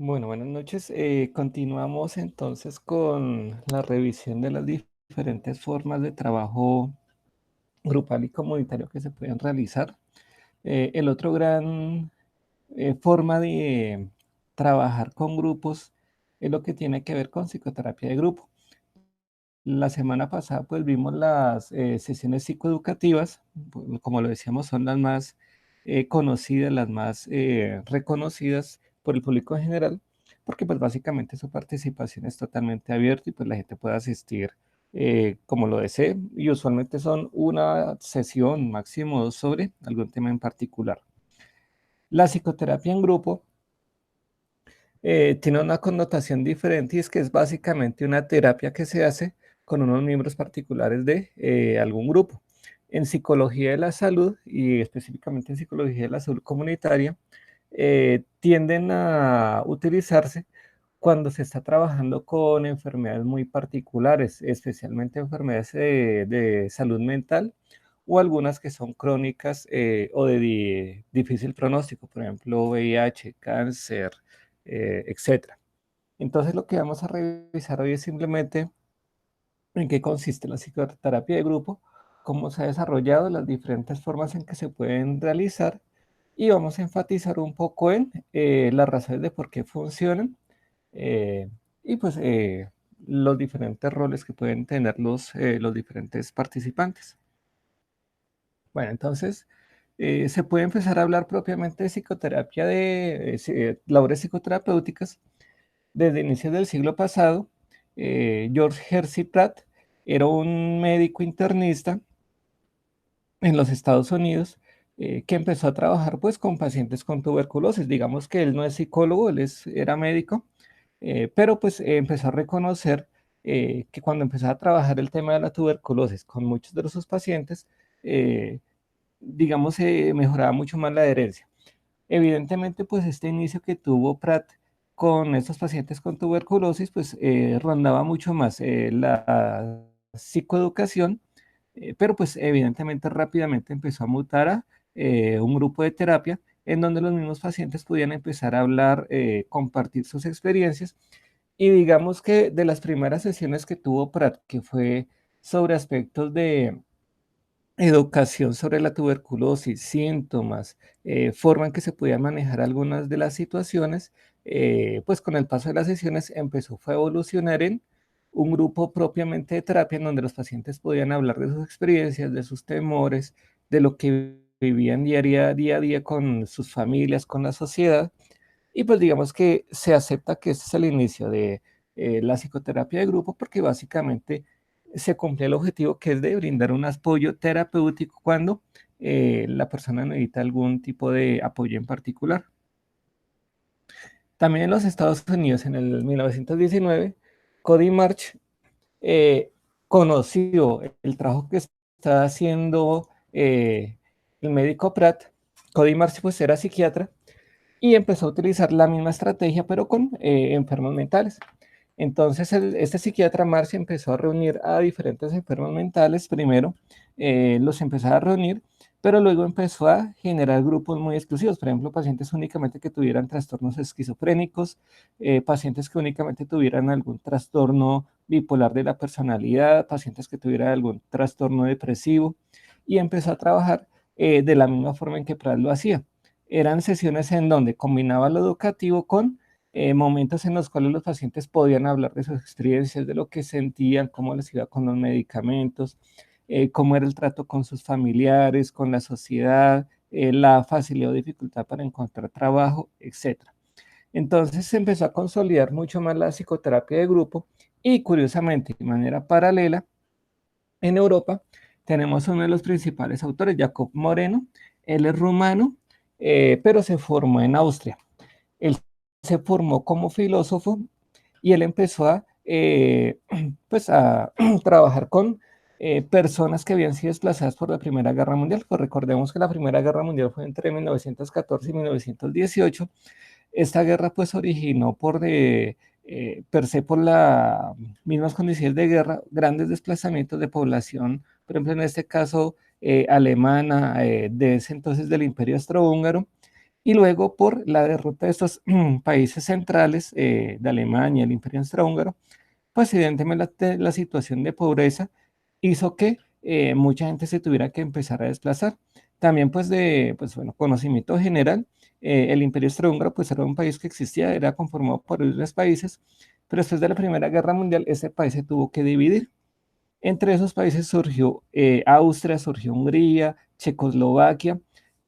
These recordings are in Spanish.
Bueno, buenas noches. Continuamos entonces con la revisión de las diferentes formas de trabajo grupal y comunitario que se pueden realizar. El otro gran forma de trabajar con grupos es lo que tiene que ver con psicoterapia de grupo. La semana pasada pues vimos las sesiones psicoeducativas, como lo decíamos, son las más conocidas, las más reconocidas por el público en general, porque pues básicamente su participación es totalmente abierta y pues la gente puede asistir como lo desee y usualmente son una sesión máximo dos sobre algún tema en particular. La psicoterapia en grupo tiene una connotación diferente y es que es básicamente una terapia que se hace con unos miembros particulares de algún grupo. En psicología de la salud y específicamente en psicología de la salud comunitaria, tienden a utilizarse cuando se está trabajando con enfermedades muy particulares, especialmente enfermedades de salud mental o algunas que son crónicas o de difícil pronóstico, por ejemplo, VIH, cáncer, etcétera. Entonces, lo que vamos a revisar hoy es simplemente en qué consiste la psicoterapia de grupo, cómo se ha desarrollado, las diferentes formas en que se pueden realizar y vamos a enfatizar un poco en las razones de por qué funcionan eh, y pues los diferentes roles que pueden tener los diferentes participantes. Bueno, entonces se puede empezar a hablar propiamente de psicoterapia, de labores psicoterapéuticas desde inicios del siglo pasado. George Hersey Pratt era un médico internista en los Estados Unidos que empezó a trabajar pues con pacientes con tuberculosis. Digamos que él no es psicólogo, era médico, pero pues empezó a reconocer que cuando empezó a trabajar el tema de la tuberculosis con muchos de sus pacientes, eh, digamos, mejoraba mucho más la adherencia. Evidentemente, pues este inicio que tuvo Pratt con estos pacientes con tuberculosis, pues rondaba mucho más la psicoeducación, pero pues evidentemente rápidamente empezó a mutar a un grupo de terapia en donde los mismos pacientes podían empezar a hablar, compartir sus experiencias y digamos que de las primeras sesiones que tuvo Pratt, que fue sobre aspectos de educación sobre la tuberculosis, síntomas, forma en que se podían manejar algunas de las situaciones, pues con el paso de las sesiones fue a evolucionar en un grupo propiamente de terapia en donde los pacientes podían hablar de sus experiencias, de sus temores, de lo que vivían día a día con sus familias, con la sociedad. Y pues digamos que se acepta que este es el inicio de la psicoterapia de grupo porque básicamente se cumple el objetivo que es de brindar un apoyo terapéutico cuando la persona necesita algún tipo de apoyo en particular. También en los Estados Unidos, en el 1919, Cody March eh, conoció el trabajo que estaba haciendo el médico Pratt. Cody March pues era psiquiatra y empezó a utilizar la misma estrategia, pero con enfermos mentales. Entonces, este psiquiatra Marcia empezó a reunir a diferentes enfermos mentales. Primero los empezó a reunir, pero luego empezó a generar grupos muy exclusivos. Por ejemplo, pacientes únicamente que tuvieran trastornos esquizofrénicos, pacientes que únicamente tuvieran algún trastorno bipolar de la personalidad, pacientes que tuvieran algún trastorno depresivo, y empezó a trabajar de la misma forma en que Pratt lo hacía. Eran sesiones en donde combinaba lo educativo con momentos en los cuales los pacientes podían hablar de sus experiencias, de lo que sentían, cómo les iba con los medicamentos, cómo era el trato con sus familiares, con la sociedad, la facilidad o dificultad para encontrar trabajo, etcétera. Entonces se empezó a consolidar mucho más la psicoterapia de grupo y curiosamente, de manera paralela, en Europa tenemos uno de los principales autores, Jacob Moreno. Él es rumano, pero se formó en Austria. Él se formó como filósofo y él empezó a, pues a trabajar con personas que habían sido desplazadas por la Primera Guerra Mundial. Pues recordemos que la Primera Guerra Mundial fue entre 1914 y 1918. Esta guerra pues originó per se por las mismas condiciones de guerra, grandes desplazamientos de población, por ejemplo en este caso alemana, de ese entonces del Imperio Austrohúngaro, y luego por la derrota de estos países centrales de Alemania, el Imperio Austrohúngaro, pues evidentemente la situación de pobreza hizo que mucha gente se tuviera que empezar a desplazar. También pues de pues, bueno, conocimiento general, el Imperio Austrohúngaro pues era un país que existía, era conformado por 10 países, pero después de la Primera Guerra Mundial ese país se tuvo que dividir. Entre esos países surgió Austria, surgió Hungría, Checoslovaquia,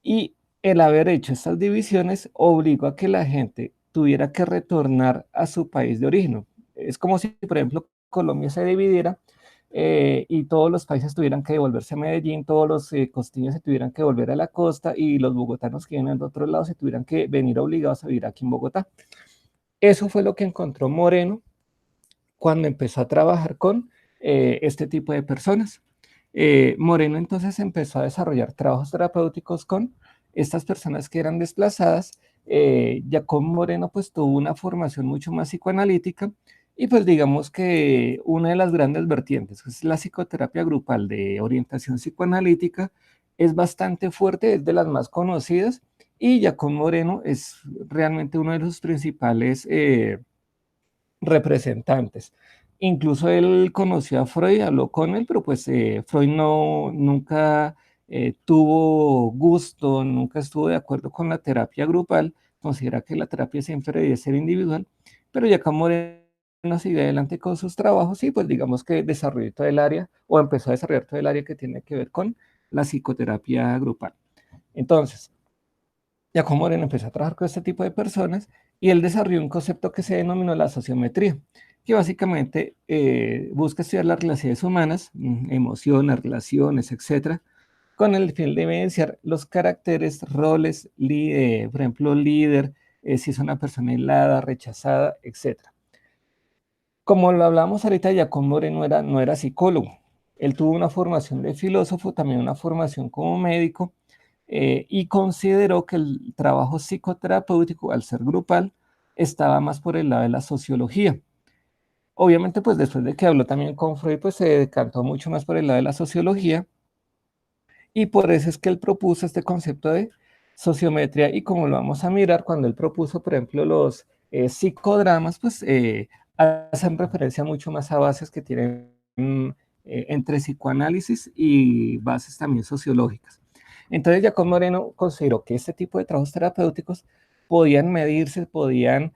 y el haber hecho estas divisiones obligó a que la gente tuviera que retornar a su país de origen. Es como si, por ejemplo, Colombia se dividiera y todos los países tuvieran que devolverse a Medellín, todos los costeños se tuvieran que volver a la costa y los bogotanos que vienen de otro lado se tuvieran que venir obligados a vivir aquí en Bogotá. Eso fue lo que encontró Moreno cuando empezó a trabajar con este tipo de personas. Moreno entonces empezó a desarrollar trabajos terapéuticos con estas personas que eran desplazadas. Jacob Moreno pues tuvo una formación mucho más psicoanalítica y pues digamos que una de las grandes vertientes, que es la psicoterapia grupal de orientación psicoanalítica, es bastante fuerte, es de las más conocidas y Jacob Moreno es realmente uno de los principales representantes. Incluso él conoció a Freud, habló con él, pero pues Freud nunca tuvo gusto, nunca estuvo de acuerdo con la terapia grupal, considera que la terapia siempre debe ser individual, pero ya como Moreno sigue adelante con sus trabajos y pues digamos que desarrolló todo el área o empezó a desarrollar todo el área que tiene que ver con la psicoterapia grupal. Entonces, Giacomo Moreno empezó a trabajar con este tipo de personas y él desarrolló un concepto que se denominó la sociometría, que básicamente busca estudiar las relaciones humanas, emociones, relaciones, etcétera, con el fin de evidenciar los caracteres, roles, por ejemplo, líder, si es una persona aislada, rechazada, etcétera. Como lo hablamos ahorita, Giacomo Moreno no era psicólogo. Él tuvo una formación de filósofo, también una formación como médico, y consideró que el trabajo psicoterapéutico, al ser grupal, estaba más por el lado de la sociología. Obviamente, pues después de que habló también con Freud, pues se decantó mucho más por el lado de la sociología, y por eso es que él propuso este concepto de sociometría, y como lo vamos a mirar, cuando él propuso, por ejemplo, los psicodramas, pues hacen referencia mucho más a bases que tienen entre psicoanálisis y bases también sociológicas. Entonces, Jacob Moreno consideró que este tipo de trabajos terapéuticos podían medirse, podían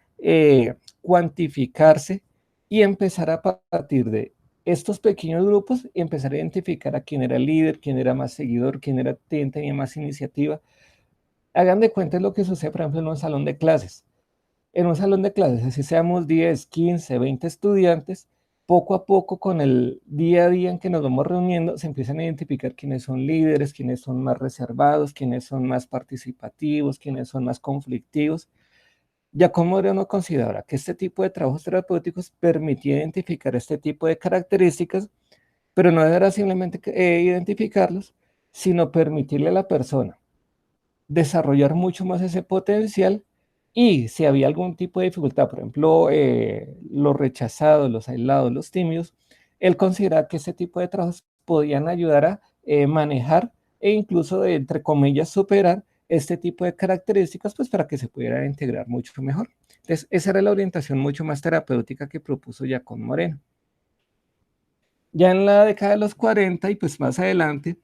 cuantificarse y empezar a partir de estos pequeños grupos y empezar a identificar a quién era el líder, quién era más seguidor, quién tenía más iniciativa. Hagan de cuenta lo que sucede, por ejemplo, en un salón de clases. En un salón de clases, así seamos 10, 15, 20 estudiantes, poco a poco con el día a día en que nos vamos reuniendo, se empiezan a identificar quiénes son líderes, quiénes son más reservados, quiénes son más participativos, quiénes son más conflictivos. Giacomo Moreno considera que este tipo de trabajos terapéuticos permitía identificar este tipo de características, pero no era simplemente identificarlos, sino permitirle a la persona desarrollar mucho más ese potencial y si había algún tipo de dificultad, por ejemplo, los rechazados, los aislados, los tímidos, él considera que ese tipo de trabajos podían ayudar a manejar e incluso, entre comillas, superar este tipo de características, pues para que se pudiera integrar mucho mejor. Entonces, esa era la orientación mucho más terapéutica que propuso Giacomo Moreno. Ya en la década de los 40 y pues más adelante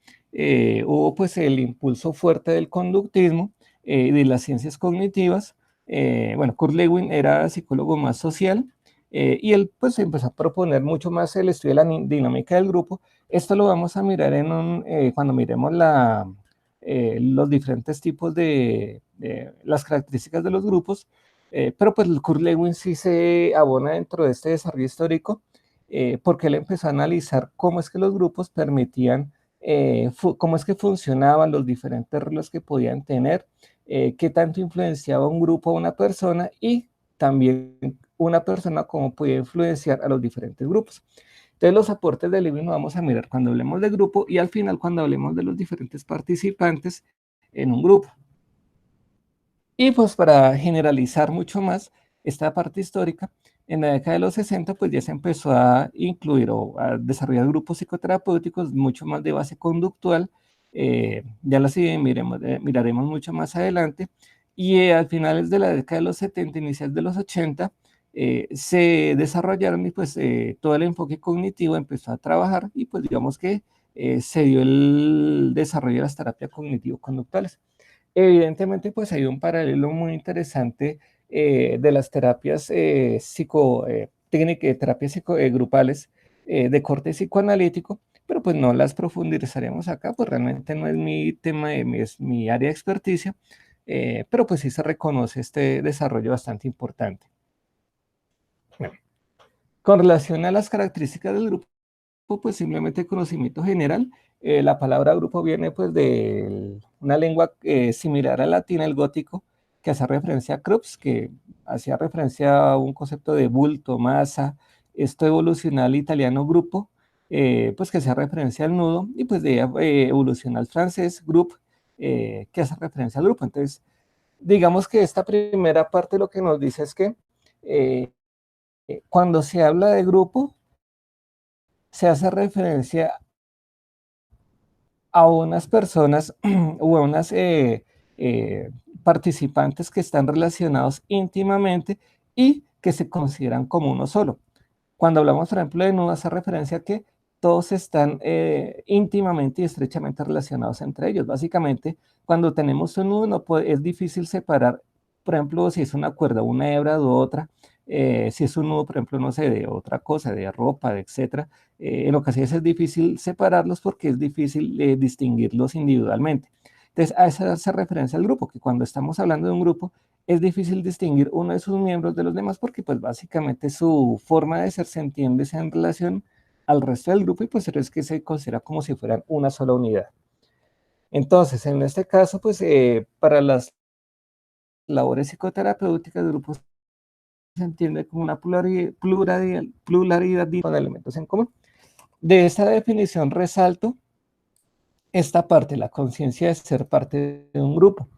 hubo pues el impulso fuerte del conductismo y de las ciencias cognitivas. Bueno, Kurt Lewin era psicólogo más social y él pues empezó a proponer mucho más el estudio de la dinámica del grupo. Esto lo vamos a mirar cuando miremos los diferentes tipos de las características de los grupos, pero pues Kurt Lewin sí se abona dentro de este desarrollo histórico porque él empezó a analizar cómo es que los grupos permitían, cómo es que funcionaban los diferentes roles que podían tener, qué tanto influenciaba un grupo a una persona y también una persona cómo podía influenciar a los diferentes grupos. Entonces los aportes de Lewin lo vamos a mirar cuando hablemos de grupo y al final cuando hablemos de los diferentes participantes en un grupo. Y pues para generalizar mucho más esta parte histórica, en la década de los 60 pues ya se empezó a incluir o a desarrollar grupos psicoterapéuticos mucho más de base conductual, ya las miraremos mucho más adelante, Y al finales de la década de los 70, inicial de los 80, se desarrollaron y pues todo el enfoque cognitivo empezó a trabajar y pues digamos que se dio el desarrollo de las terapias cognitivo-conductuales. Evidentemente, pues hay un paralelo muy interesante de las terapias terapias grupales de corte psicoanalítico, pero pues no las profundizaremos acá, pues realmente no es mi tema, es mi área de experticia, pero pues sí se reconoce este desarrollo bastante importante. Bueno, con relación a las características del grupo, pues simplemente conocimiento general. La palabra grupo viene pues de una lengua similar al latín, el gótico, que hace referencia a Krups, que hacía referencia a un concepto de bulto, masa. Esto evolucionó al italiano grupo, pues que hace referencia al nudo, y pues de evolucionó al francés group, que hace referencia al grupo. Entonces, digamos que esta primera parte lo que nos dice es que eh, cuando se habla de grupo, se hace referencia a unas personas o a unas eh, participantes que están relacionados íntimamente y que se consideran como uno solo. Cuando hablamos, por ejemplo, de nudo, hace referencia a que todos están íntimamente y estrechamente relacionados entre ellos. Básicamente, cuando tenemos un nudo, no puede, es difícil separar, por ejemplo, si es una cuerda, una hebra de otra, si es un nudo, por ejemplo, no sé, de otra cosa, de ropa, de etcétera. En ocasiones es difícil separarlos porque es difícil distinguirlos individualmente. Entonces, a esa hace referencia al grupo, que cuando estamos hablando de un grupo, es difícil distinguir uno de sus miembros de los demás porque pues básicamente su forma de ser se entiende en relación al resto del grupo y pues es que se considera como si fueran una sola unidad. Entonces, en este caso, pues para las labores psicoterapéuticas de grupos se entiende como una pluralidad de elementos en común. De esta definición resalto esta parte, la conciencia de ser parte de un grupo.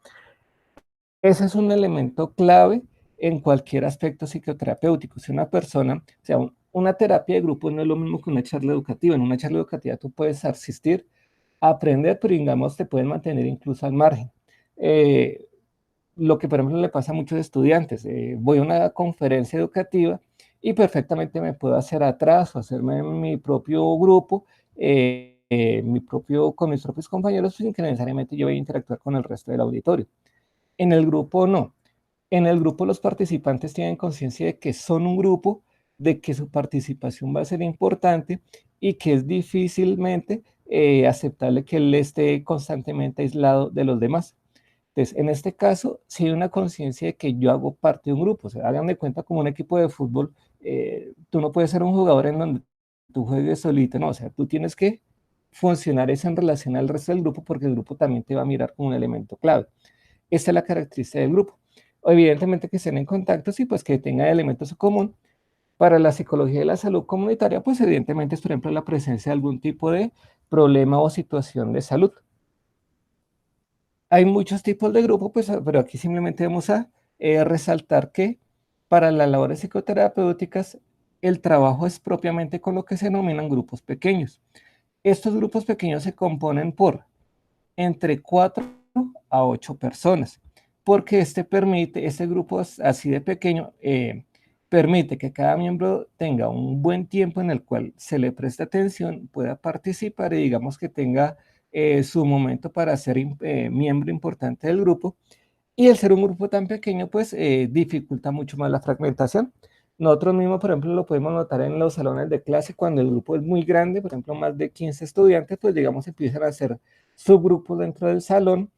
Ese es un elemento clave en cualquier aspecto psicoterapéutico. Si una persona, o sea, una terapia de grupo no es lo mismo que una charla educativa. En una charla educativa tú puedes asistir, aprender, pero digamos te pueden mantener incluso al margen. Lo que por ejemplo le pasa a muchos estudiantes, voy a una conferencia educativa y perfectamente me puedo hacer atrás o hacerme mi propio grupo, con mis propios compañeros sin que necesariamente yo vaya a interactuar con el resto del auditorio. En el grupo no. En el grupo los participantes tienen conciencia de que son un grupo, de que su participación va a ser importante y que es difícilmente aceptable que él esté constantemente aislado de los demás. Entonces, en este caso, sí hay una conciencia de que yo hago parte de un grupo. O sea, hagan de cuenta como un equipo de fútbol, tú no puedes ser un jugador en donde tú juegues solito, no, o sea, tú tienes que funcionar eso en relación al resto del grupo porque el grupo también te va a mirar como un elemento clave. Esta es la característica del grupo. Evidentemente que estén en contacto, sí, pues que tengan elementos en común. Para la psicología de la salud comunitaria, pues evidentemente es, por ejemplo, la presencia de algún tipo de problema o situación de salud. Hay muchos tipos de grupos, pues, pero aquí simplemente vamos a resaltar que para las labores psicoterapéuticas el trabajo es propiamente con lo que se denominan grupos pequeños. Estos grupos pequeños se componen por entre 4 a 8 personas, porque este grupo así de pequeño permite que cada miembro tenga un buen tiempo en el cual se le preste atención, pueda participar y digamos que tenga su momento para ser miembro importante del grupo. Y el ser un grupo tan pequeño, pues dificulta mucho más la fragmentación. Nosotros mismos, por ejemplo, lo podemos notar en los salones de clase cuando el grupo es muy grande, por ejemplo, más de 15 estudiantes, pues digamos empiezan a hacer subgrupos dentro del salón,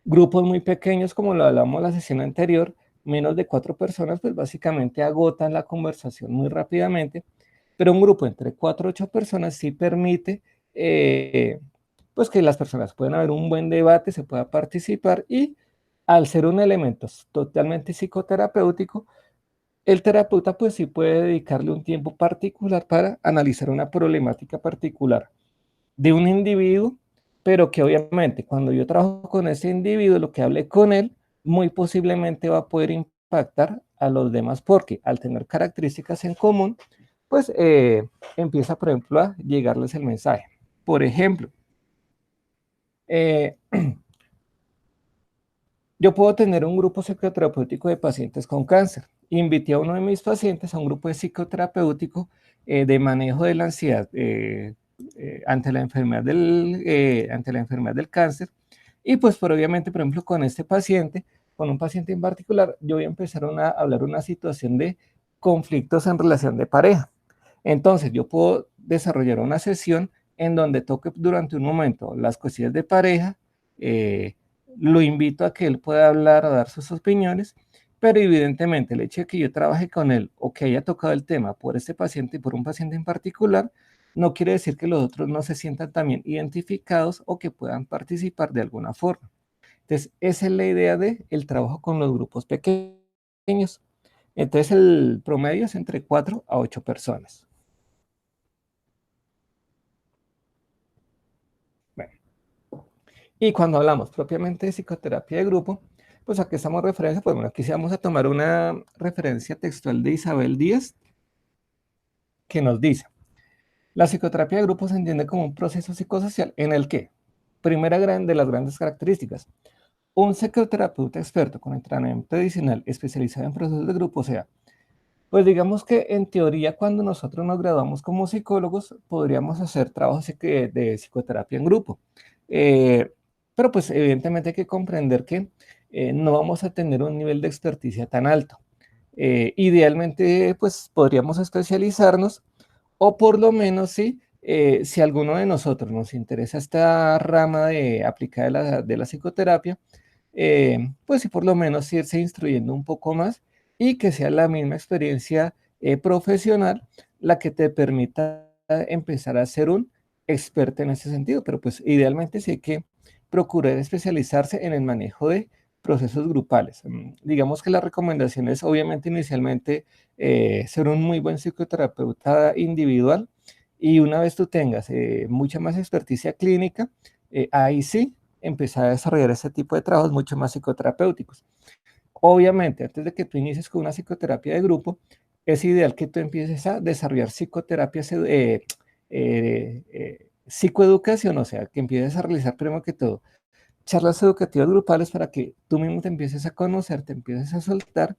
grupos muy pequeños, como lo hablamos en la sesión anterior, menos de 4 personas, pues básicamente agotan la conversación muy rápidamente, pero un grupo entre 4 a 8 personas sí permite pues que las personas puedan haber un buen debate, se pueda participar y al ser un elemento totalmente psicoterapéutico, el terapeuta pues sí puede dedicarle un tiempo particular para analizar una problemática particular de un individuo, pero que obviamente cuando yo trabajo con ese individuo, lo que hable con él, muy posiblemente va a poder impactar a los demás, porque al tener características en común, pues empieza, por ejemplo, a llegarles el mensaje. Por ejemplo, eh, Yo puedo tener un grupo psicoterapéutico de pacientes con cáncer. Invité a uno de mis pacientes a un grupo de psicoterapéutico de manejo de la ansiedad ante ante la enfermedad del cáncer. Y pues obviamente, por ejemplo, con este paciente, con un paciente en particular, yo voy a empezar a hablar una situación de conflictos en relación de pareja. Entonces, yo puedo desarrollar una sesión en donde toque durante un momento las cuestiones de pareja, eh, lo invito a que él pueda hablar o dar sus opiniones, pero evidentemente el hecho de que yo trabaje con él o que haya tocado el tema por este paciente y por un paciente en particular, no quiere decir que los otros no se sientan también identificados o que puedan participar de alguna forma. Entonces, esa es la idea del trabajo con los grupos pequeños. Entonces, el promedio es entre 4 a 8 personas. Bueno, y cuando hablamos propiamente de psicoterapia de grupo, pues aquí estamos referencia, pues bueno, aquí sí vamos a tomar una referencia textual de Isabel Díaz que nos dice, la psicoterapia de grupo se entiende como un proceso psicosocial en el que, primera de las grandes características, un psicoterapeuta experto con entrenamiento adicional especializado en procesos de grupo, o sea, pues digamos que en teoría cuando nosotros nos graduamos como psicólogos podríamos hacer trabajos de psicoterapia en grupo. Eh, pero pues evidentemente hay que comprender que no vamos a tener un nivel de experticia tan alto. Idealmente pues podríamos especializarnos o por lo menos sí, si alguno de nosotros nos interesa esta rama de aplicada de la psicoterapia, pues sí por lo menos irse instruyendo un poco más y que sea la misma experiencia profesional la que te permita empezar a ser un experto en ese sentido, pero pues idealmente sí hay que procurar especializarse en el manejo de procesos grupales. Digamos que la recomendación es obviamente inicialmente ser un muy buen psicoterapeuta individual y una vez tú tengas mucha más experticia clínica, ahí sí empezar a desarrollar ese tipo de trabajos mucho más psicoterapéuticos. Obviamente, antes de que tú inicies con una psicoterapia de grupo, es ideal que tú empieces a desarrollar psicoeducación, o sea, que empieces a realizar primero que todo charlas educativas grupales para que tú mismo te empieces a conocer, te empieces a soltar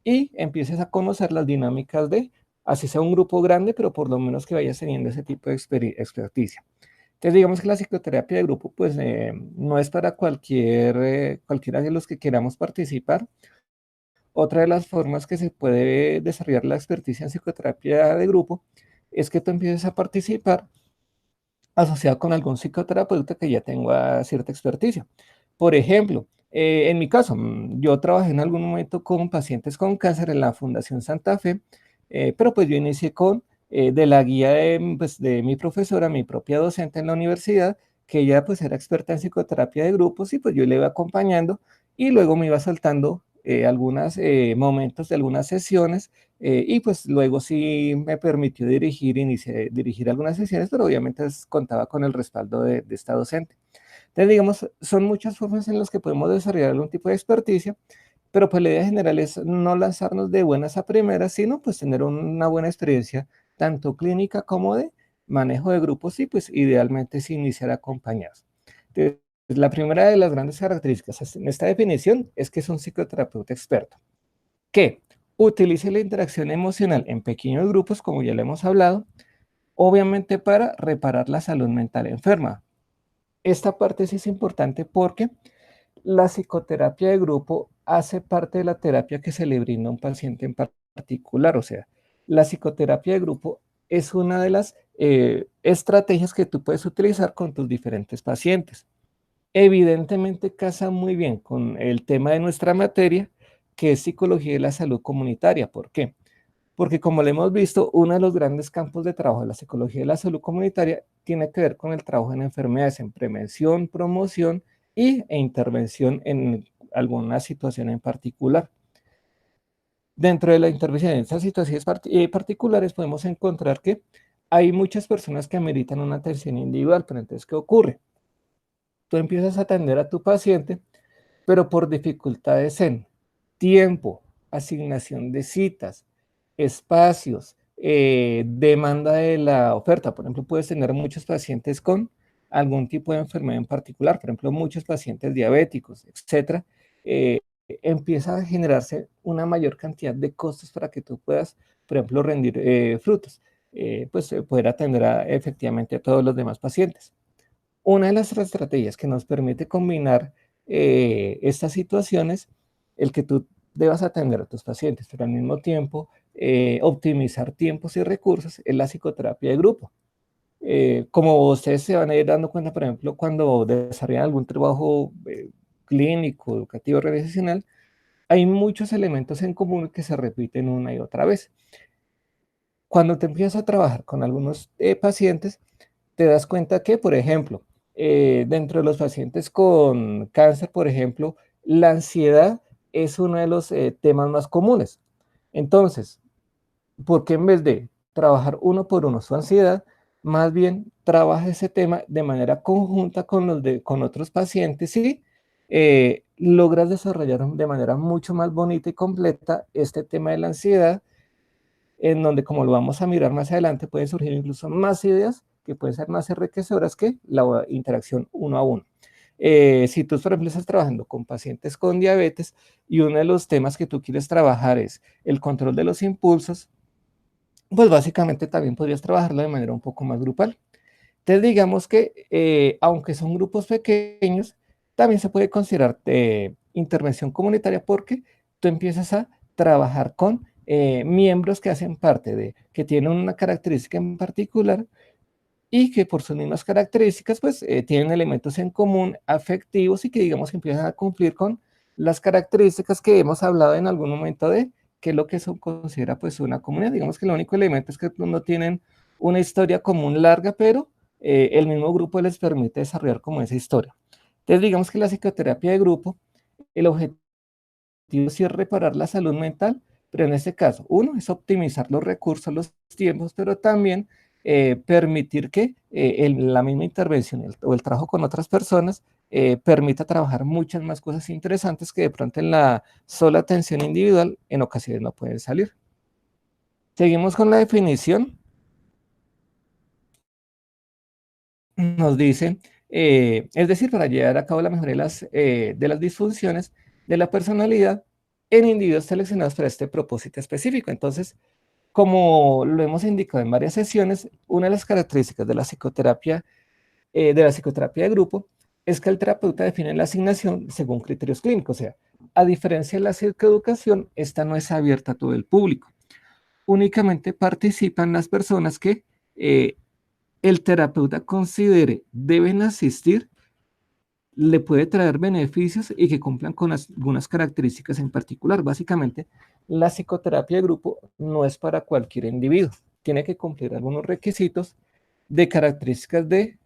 y empieces a conocer las dinámicas de, así sea un grupo grande, pero por lo menos que vayas teniendo ese tipo de experticia. Entonces, digamos que la psicoterapia de grupo, pues no es para cualquiera de los que queramos participar. Otra de las formas que se puede desarrollar la experticia en psicoterapia de grupo es que tú empieces a participar asociado con algún psicoterapeuta que ya tenga cierta experticia. Por ejemplo, en mi caso, yo trabajé en algún momento con pacientes con cáncer en la Fundación Santa Fe, pero pues yo inicié de la guía pues, de mi profesora, mi propia docente en la universidad, que ella pues era experta en psicoterapia de grupos y pues yo le iba acompañando y luego me iba saltando algunos momentos de algunas sesiones y pues luego sí me permitió dirigir algunas sesiones, pero obviamente contaba con el respaldo de esta docente. Entonces, digamos, son muchas formas en las que podemos desarrollar algún tipo de experticia, pero pues la idea general es no lanzarnos de buenas a primeras, sino pues tener una buena experiencia, tanto clínica como de manejo de grupos y pues idealmente sí iniciar acompañados. Entonces, la primera de las grandes características en esta definición es que es un psicoterapeuta experto que utilice la interacción emocional en pequeños grupos, como ya le hemos hablado, obviamente para reparar la salud mental enferma. Esta parte sí es importante porque la psicoterapia de grupo hace parte de la terapia que se le brinda a un paciente en particular. O sea, la psicoterapia de grupo es una de las estrategias que tú puedes utilizar con tus diferentes pacientes. Evidentemente casa muy bien con el tema de nuestra materia, que es psicología de la salud comunitaria. ¿Por qué? Porque como le hemos visto, uno de los grandes campos de trabajo de la psicología de la salud comunitaria tiene que ver con el trabajo en enfermedades, en prevención, promoción e intervención en alguna situación en particular. Dentro de la intervención en estas situaciones particulares podemos encontrar que hay muchas personas que ameritan una atención individual, pero entonces, ¿qué ocurre? Tú empiezas a atender a tu paciente, pero por dificultades en tiempo, asignación de citas, espacios, demanda de la oferta. Por ejemplo, puedes tener muchos pacientes con algún tipo de enfermedad en particular, por ejemplo, muchos pacientes diabéticos, etcétera. empieza a generarse una mayor cantidad de costos para que tú puedas, por ejemplo, rendir frutos, pues poder atender efectivamente a todos los demás pacientes. Una de las estrategias que nos permite combinar estas situaciones, el que tú debas atender a tus pacientes, pero al mismo tiempo optimizar tiempos y recursos, es la psicoterapia de grupo. Como ustedes se van a ir dando cuenta, por ejemplo, cuando desarrollan algún trabajo clínico, educativo, organizacional, hay muchos elementos en común que se repiten una y otra vez. Cuando te empiezas a trabajar con algunos pacientes, te das cuenta que, por ejemplo, dentro de los pacientes con cáncer, por ejemplo, la ansiedad es uno de los temas más comunes. Entonces, ¿por qué en vez de trabajar uno por uno su ansiedad, más bien trabaja ese tema de manera conjunta con otros pacientes y logras desarrollar de manera mucho más bonita y completa este tema de la ansiedad, en donde, como lo vamos a mirar más adelante, pueden surgir incluso más ideas que pueden ser más enriquecedoras que la interacción uno a uno. Si tú, por ejemplo, estás trabajando con pacientes con diabetes y uno de los temas que tú quieres trabajar es el control de los impulsos, pues básicamente también podrías trabajarlo de manera un poco más grupal. Entonces, digamos que aunque son grupos pequeños, también se puede considerar intervención comunitaria porque tú empiezas a trabajar con miembros que hacen parte que tienen una característica en particular y que por sus mismas características, pues tienen elementos en común afectivos y que digamos que empiezan a cumplir con las características que hemos hablado en algún momento de qué es lo que se considera pues una comunidad. Digamos que el único elemento es que no tienen una historia común larga, pero el mismo grupo les permite desarrollar como esa historia. Entonces digamos que la psicoterapia de grupo, el objetivo sí es reparar la salud mental, pero en este caso, uno es optimizar los recursos, los tiempos, pero también permitir que la misma intervención o el trabajo con otras personas permita trabajar muchas más cosas interesantes que de pronto en la sola atención individual en ocasiones no pueden salir. Seguimos con la definición. Nos dice, es decir, para llevar a cabo la mejoría de las disfunciones de la personalidad en individuos seleccionados para este propósito específico. Entonces, como lo hemos indicado en varias sesiones, una de las características de la psicoterapia de grupo es que el terapeuta define la asignación según criterios clínicos. O sea, a diferencia de la psicoeducación, esta no es abierta a todo el público. Únicamente participan las personas que el terapeuta considere deben asistir, le puede traer beneficios y que cumplan con algunas características en particular. Básicamente, la psicoterapia de grupo no es para cualquier individuo. Tiene que cumplir algunos requisitos de características de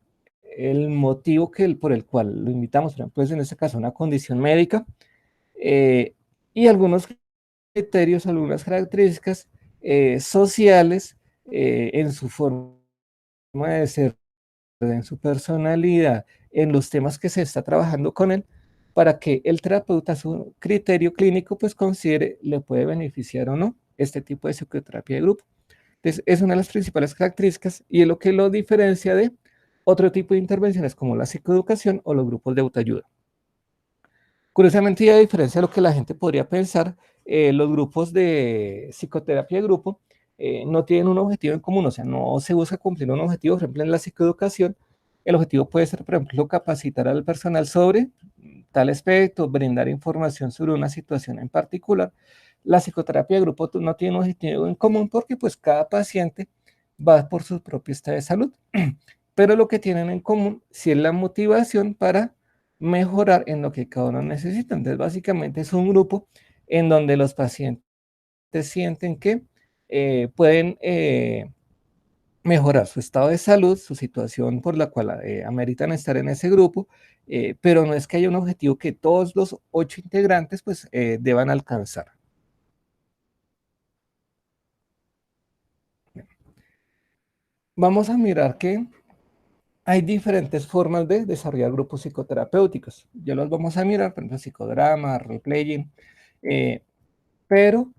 el motivo por el cual lo invitamos, por ejemplo, es en este caso una condición médica, eh, y algunos criterios, algunas características sociales en su forma de ser, en su personalidad, en los temas que se está trabajando con él, para que el terapeuta, su criterio clínico, pues considere le puede beneficiar o no este tipo de psicoterapia de grupo. Entonces, es una de las principales características y es lo que lo diferencia de otro tipo de intervenciones como la psicoeducación o los grupos de autoayuda. Curiosamente, y a diferencia de lo que la gente podría pensar, los grupos de psicoterapia de grupo no tienen un objetivo en común, o sea, no se busca cumplir un objetivo. Por ejemplo, en la psicoeducación, el objetivo puede ser, por ejemplo, capacitar al personal sobre tal aspecto, brindar información sobre una situación en particular. La psicoterapia de grupo no tiene un objetivo en común porque pues cada paciente va por su propio estado de salud, pero lo que tienen en común sí es la motivación para mejorar en lo que cada uno necesita. Entonces, básicamente es un grupo en donde los pacientes sienten que pueden mejorar su estado de salud, su situación por la cual ameritan estar en ese grupo, pero no es que haya un objetivo que todos los 8 integrantes pues deban alcanzar. Vamos a mirar que hay diferentes formas de desarrollar grupos psicoterapéuticos. Ya los vamos a mirar, por ejemplo, psicodrama, role-playing, eh, pero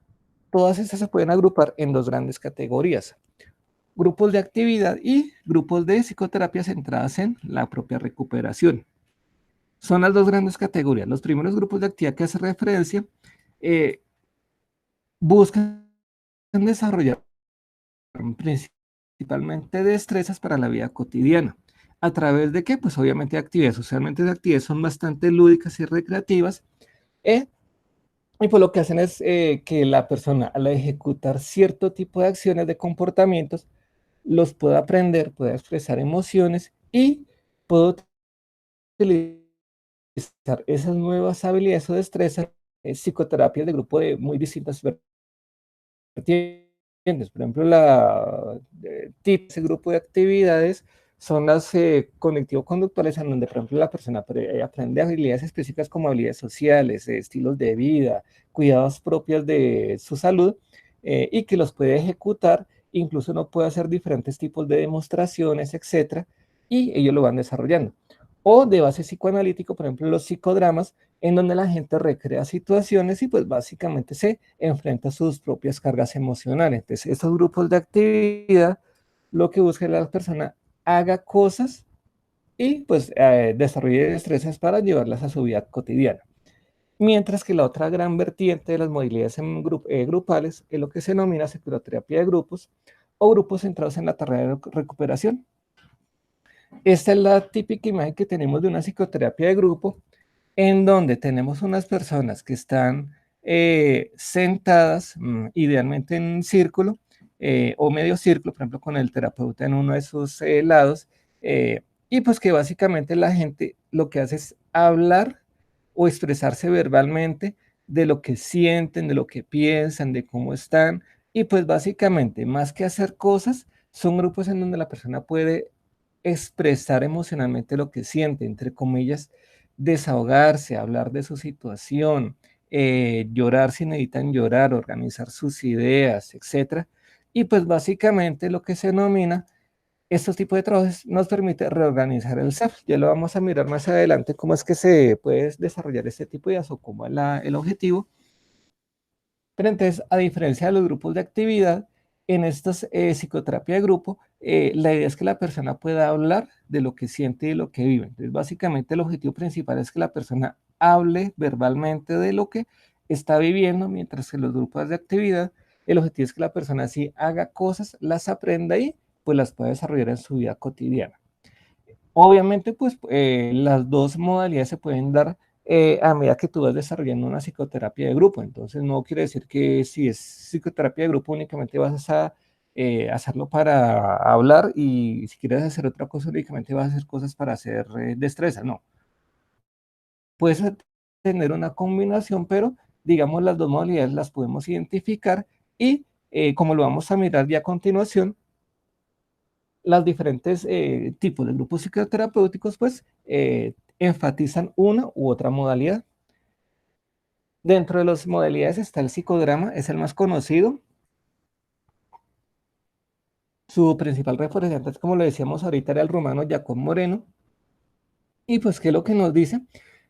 todas estas se pueden agrupar en dos grandes categorías: grupos de actividad y grupos de psicoterapia centradas en la propia recuperación. Son las dos grandes categorías. Los primeros grupos de actividad que hace referencia buscan desarrollar principalmente destrezas para la vida cotidiana. ¿A través de qué? Pues obviamente actividades. Socialmente las actividades son bastante lúdicas y recreativas. Y pues lo que hacen es que la persona al ejecutar cierto tipo de acciones, de comportamientos, los pueda aprender, pueda expresar emociones y pueda utilizar esas nuevas habilidades o destrezas, psicoterapias de grupo de muy distintas vertientes. Por ejemplo, ese grupo de actividades son las cognitivo-conductuales, en donde, por ejemplo, la persona aprende habilidades específicas como habilidades sociales, estilos de vida, cuidados propios de su salud, y que los puede ejecutar. Incluso uno puede hacer diferentes tipos de demostraciones, etcétera, y ellos lo van desarrollando. O de base psicoanalítico, por ejemplo, los psicodramas, en donde la gente recrea situaciones y pues básicamente se enfrenta a sus propias cargas emocionales. Entonces, estos grupos de actividad lo que busca es que la persona haga cosas y pues desarrolle destrezas para llevarlas a su vida cotidiana. Mientras que la otra gran vertiente de las modalidades grupales es lo que se denomina psicoterapia de grupos o grupos centrados en la tarea de recuperación. Esta es la típica imagen que tenemos de una psicoterapia de grupo, en donde tenemos unas personas que están sentadas, idealmente en un círculo o medio círculo, por ejemplo, con el terapeuta en uno de sus lados, y pues que básicamente la gente lo que hace es hablar o expresarse verbalmente de lo que sienten, de lo que piensan, de cómo están, y pues básicamente, más que hacer cosas, son grupos en donde la persona puede expresar emocionalmente lo que siente, entre comillas, desahogarse, hablar de su situación, llorar si necesitan llorar, organizar sus ideas, etcétera. Y pues básicamente lo que se denomina estos tipos de trabajos nos permite reorganizar el SAF. Ya lo vamos a mirar más adelante cómo es que se puede desarrollar este tipo de ideas o cómo es el objetivo. Pero entonces, a diferencia de los grupos de actividad, en estas psicoterapia de grupo, la idea es que la persona pueda hablar de lo que siente y de lo que vive. Entonces, básicamente el objetivo principal es que la persona hable verbalmente de lo que está viviendo, mientras que los grupos de actividad, el objetivo es que la persona sí haga cosas, las aprenda y pues las pueda desarrollar en su vida cotidiana. Obviamente, pues las dos modalidades se pueden dar a medida que tú vas desarrollando una psicoterapia de grupo. Entonces, no quiere decir que si es psicoterapia de grupo únicamente vas a hacerlo para hablar y si quieres hacer otra cosa únicamente vas a hacer cosas para hacer destreza. No, puedes tener una combinación, pero digamos las dos modalidades las podemos identificar y como lo vamos a mirar ya a continuación, los diferentes tipos de grupos psicoterapéuticos, pues, enfatizan una u otra modalidad. Dentro de las modalidades está el psicodrama, es el más conocido. Su principal referente, como lo decíamos ahorita, era el rumano Jacob Moreno. Y pues, ¿qué es lo que nos dice?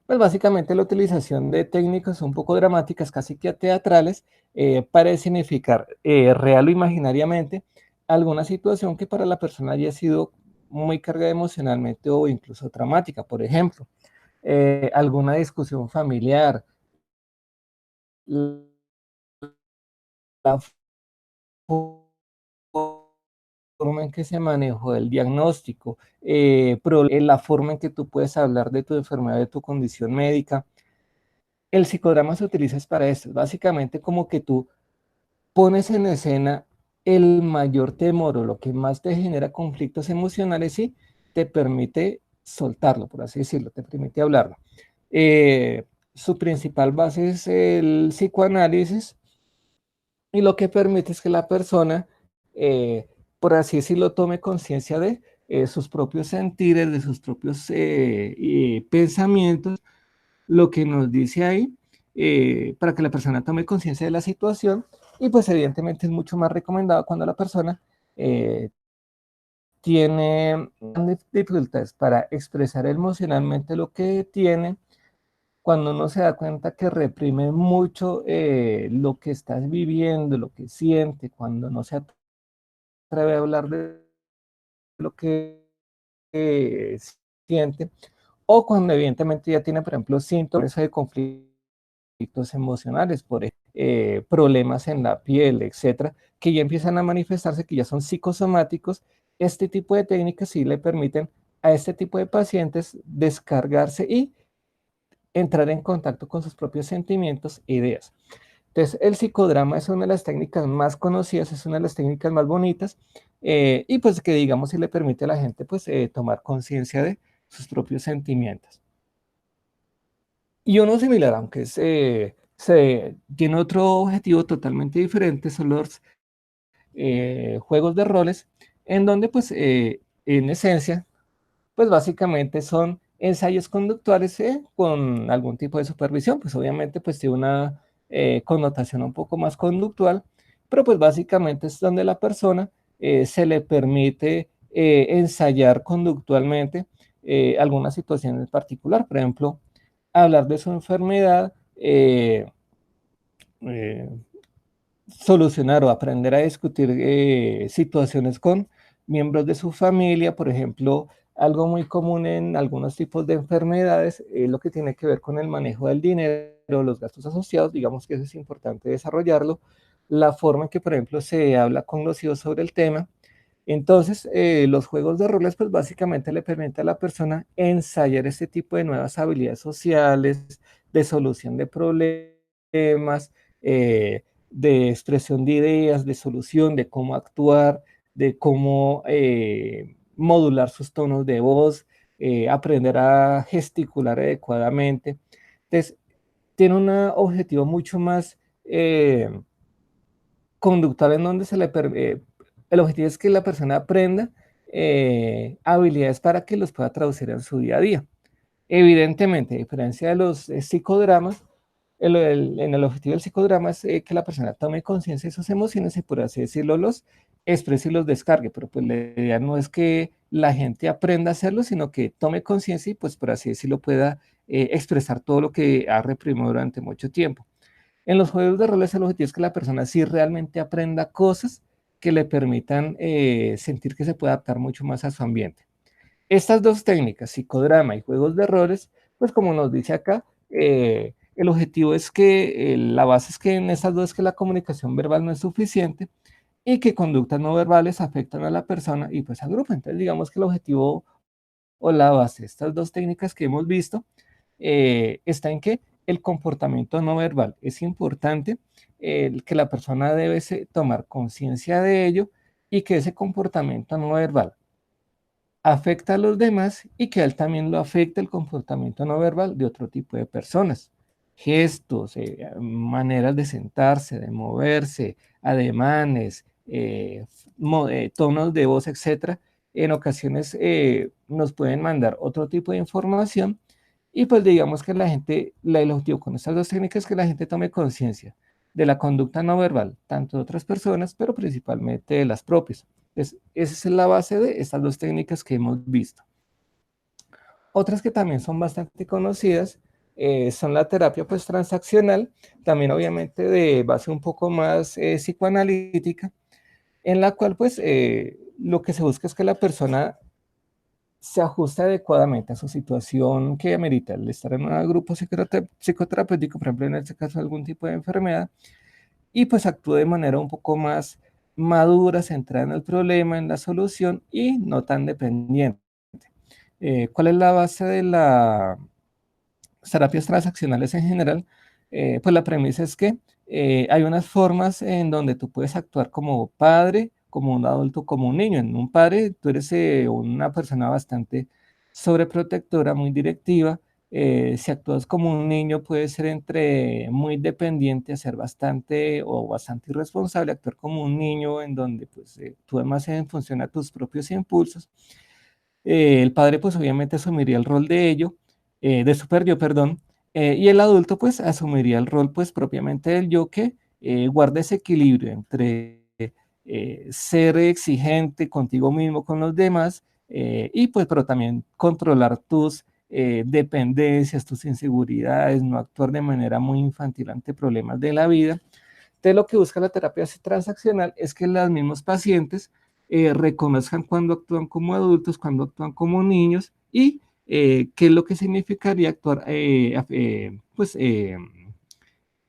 Pues básicamente la utilización de técnicas un poco dramáticas, casi que teatrales, para significar real o imaginariamente alguna situación que para la persona haya sido muy cargada emocionalmente o incluso traumática. Por ejemplo, alguna discusión familiar, la forma en que se manejó el diagnóstico, la forma en que tú puedes hablar de tu enfermedad, de tu condición médica. El psicodrama se utiliza para esto, básicamente como que tú pones en escena el mayor temor o lo que más te genera conflictos emocionales y te permite soltarlo, por así decirlo, te permite hablarlo. Su principal base es el psicoanálisis y lo que permite es que la persona, por así decirlo, tome conciencia de sus propios sentires, de sus propios pensamientos, lo que nos dice ahí, para que la persona tome conciencia de la situación y pues evidentemente es mucho más recomendado cuando la persona tiene dificultades para expresar emocionalmente lo que tiene, cuando uno se da cuenta que reprime mucho lo que estás viviendo, lo que siente, cuando no se atreve a hablar de lo que siente, o cuando evidentemente ya tiene, por ejemplo, síntomas de conflictos emocionales, por ejemplo, problemas en la piel, etcétera, que ya empiezan a manifestarse, que ya son psicosomáticos. Este tipo de técnicas sí le permiten a este tipo de pacientes descargarse y entrar en contacto con sus propios sentimientos e ideas. Entonces, el psicodrama es una de las técnicas más conocidas, es una de las técnicas más bonitas, y pues que digamos si le permite a la gente pues tomar conciencia de sus propios sentimientos. Y uno similar, aunque tiene otro objetivo totalmente diferente, son los juegos de roles, en donde pues en esencia pues básicamente son ensayos conductuales con algún tipo de supervisión, pues obviamente pues tiene una connotación un poco más conductual, pero pues básicamente es donde la persona se le permite ensayar conductualmente alguna situación en particular, por ejemplo, hablar de su enfermedad, eh, solucionar o aprender a discutir situaciones con miembros de su familia, por ejemplo, algo muy común en algunos tipos de enfermedades es lo que tiene que ver con el manejo del dinero, los gastos asociados, digamos que eso es importante desarrollarlo, la forma en que, por ejemplo, se habla con los hijos sobre el tema. Entonces, los juegos de roles, pues básicamente le permite a la persona ensayar este tipo de nuevas habilidades sociales, de solución de problemas, de expresión de ideas, de solución, de cómo actuar, de cómo modular sus tonos de voz, aprender a gesticular adecuadamente. Entonces, tiene un objetivo mucho más conductual en donde el objetivo es que la persona aprenda habilidades para que los pueda traducir en su día a día. Evidentemente, a diferencia de los psicodramas, en el objetivo del psicodrama es que la persona tome conciencia de sus emociones y, por así decirlo, los exprese y los descargue, pero pues la idea no es que la gente aprenda a hacerlo, sino que tome conciencia y, pues, por así decirlo, pueda expresar todo lo que ha reprimido durante mucho tiempo. En los juegos de roles el objetivo es que la persona sí realmente aprenda cosas que le permitan sentir que se puede adaptar mucho más a su ambiente. Estas dos técnicas, psicodrama y juegos de roles, pues como nos dice acá, el objetivo es que la base es que en estas dos es que la comunicación verbal no es suficiente y que conductas no verbales afectan a la persona y pues al grupo. Entonces digamos que el objetivo o la base de estas dos técnicas que hemos visto está en que el comportamiento no verbal es importante, que la persona debe tomar conciencia de ello y que ese comportamiento no verbal afecta a los demás y que a él también lo afecta el comportamiento no verbal de otro tipo de personas. Gestos, maneras de sentarse, de moverse, ademanes, tonos de voz, etcétera, en ocasiones nos pueden mandar otro tipo de información y pues digamos que la gente, el objetivo con estas dos técnicas es que la gente tome conciencia de la conducta no verbal, tanto de otras personas, pero principalmente de las propias. Entonces, esa es la base de estas dos técnicas que hemos visto. Otras que también son bastante conocidas son la terapia pues transaccional, también obviamente de base un poco más psicoanalítica, en la cual pues lo que se busca es que la persona se ajuste adecuadamente a su situación que amerita el estar en un grupo psicoterapéutico, por ejemplo en este caso algún tipo de enfermedad, y pues actúe de manera un poco más madura, centrada en el problema, en la solución y no tan dependiente. ¿Cuál es la base de las terapias transaccionales en general? Pues la premisa es que hay unas formas en donde tú puedes actuar como padre, como un adulto, como un niño. En un padre, tú eres una persona bastante sobreprotectora, muy directiva. Si actúas como un niño, puede ser entre muy dependiente a ser bastante o bastante irresponsable, actuar como un niño en donde pues, tú además en función a tus propios impulsos. El padre pues obviamente asumiría el rol de ello, de super yo, perdón, y el adulto pues asumiría el rol pues propiamente del yo que guarda ese equilibrio entre ser exigente contigo mismo, con los demás, y pues pero también controlar tus dependencias, tus inseguridades, no actuar de manera muy infantil ante problemas de la vida. Entonces, lo que busca la terapia transaccional es que los mismos pacientes reconozcan cuando actúan como adultos, cuando actúan como niños y qué es lo que significaría actuar pues,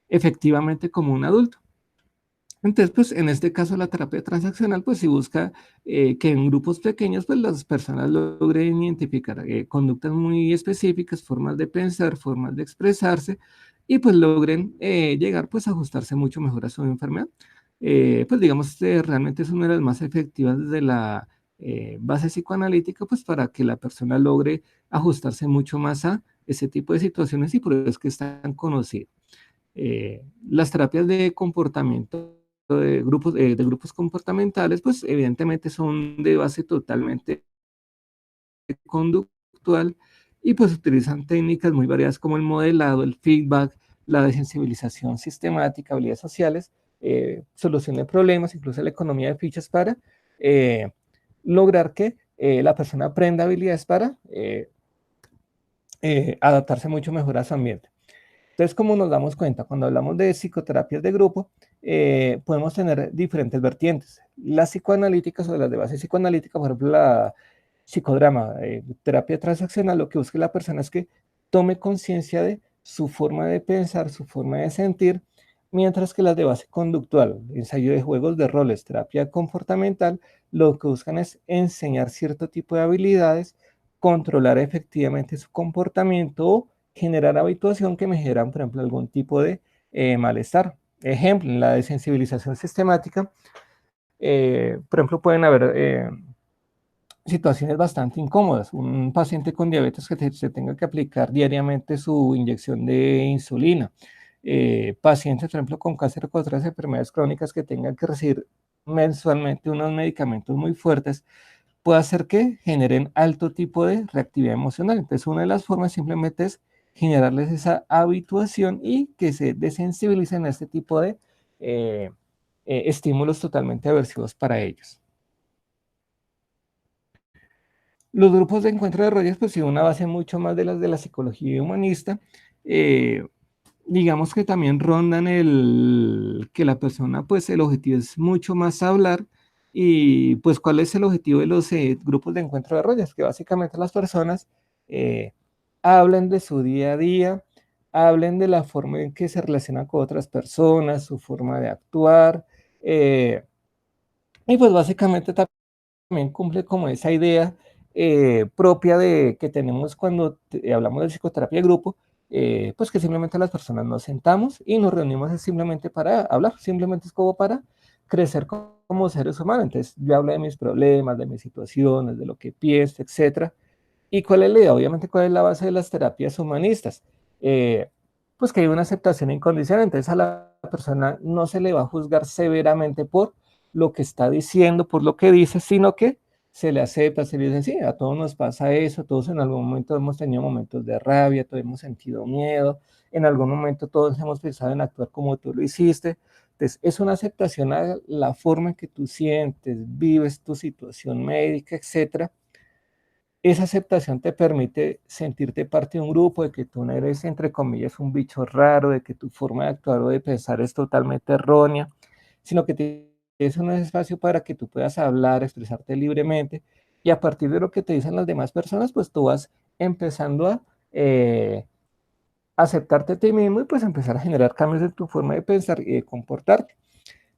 efectivamente como un adulto. Entonces, pues en este caso la terapia transaccional, pues sí busca que en grupos pequeños, pues las personas logren identificar conductas muy específicas, formas de pensar, formas de expresarse, y pues logren llegar pues a ajustarse mucho mejor a su enfermedad. Pues digamos, realmente es una de las más efectivas de la base psicoanalítica, pues para que la persona logre ajustarse mucho más a ese tipo de situaciones, y por eso es que es tan conocido. Las terapias de comportamiento de grupos comportamentales, pues evidentemente son de base totalmente conductual, y pues utilizan técnicas muy variadas como el modelado, el feedback, la desensibilización sistemática, habilidades sociales, solución de problemas, incluso la economía de fichas para eh, lograr que la persona aprenda habilidades para adaptarse mucho mejor a su ambiente. Entonces, como nos damos cuenta, cuando hablamos de psicoterapias de grupo, podemos tener diferentes vertientes. Las psicoanalíticas o las de base psicoanalítica, por ejemplo, la psicodrama, terapia transaccional, lo que busca la persona es que tome conciencia de su forma de pensar, su forma de sentir, mientras que las de base conductual, ensayo de juegos de roles, terapia comportamental, lo que buscan es enseñar cierto tipo de habilidades, controlar efectivamente su comportamiento o generar habituación que me generan, por ejemplo, algún tipo de malestar. Ejemplo, en la desensibilización sistemática, por ejemplo, pueden haber situaciones bastante incómodas. Un paciente con diabetes que se tenga que aplicar diariamente su inyección de insulina. Pacientes, por ejemplo, con cáncer o otras enfermedades crónicas que tengan que recibir mensualmente unos medicamentos muy fuertes, puede hacer que generen alto tipo de reactividad emocional. Entonces, una de las formas simplemente es generarles esa habituación y que se desensibilicen a este tipo de estímulos totalmente aversivos para ellos. Los grupos de encuentro de roles, pues sí, una base mucho más de las de la psicología humanista. eh, digamos que también rondan el que la persona, pues el objetivo es mucho más hablar. Y pues, ¿cuál es el objetivo de los grupos de encuentro de roles? Que básicamente las personas eh, hablen de su día a día, hablen de la forma en que se relacionan con otras personas, su forma de actuar, y pues básicamente también cumple como esa idea propia de que tenemos cuando hablamos de psicoterapia de grupo, pues que simplemente las personas nos sentamos y nos reunimos es simplemente para hablar, simplemente es como para crecer como seres humanos. Entonces yo hablo de mis problemas, de mis situaciones, de lo que pienso, etcétera. ¿Y cuál es la idea? Obviamente, ¿cuál es la base de las terapias humanistas? Eh, pues que hay una aceptación incondicional. Entonces a la persona no se le va a juzgar severamente por lo que está diciendo, por lo que dice, sino que se le acepta, se le dice, sí, a todos nos pasa eso, todos en algún momento hemos tenido momentos de rabia, todos hemos sentido miedo, en algún momento todos hemos pensado en actuar como tú lo hiciste. Entonces, es una aceptación a la forma en que tú sientes, vives tu situación médica, etcétera. Esa aceptación te permite sentirte parte de un grupo, de que tú no eres, entre comillas, un bicho raro, de que tu forma de actuar o de pensar es totalmente errónea, sino que es un espacio para que tú puedas hablar, expresarte libremente, y a partir de lo que te dicen las demás personas, pues tú vas empezando a aceptarte a ti mismo y pues empezar a generar cambios en tu forma de pensar y de comportarte.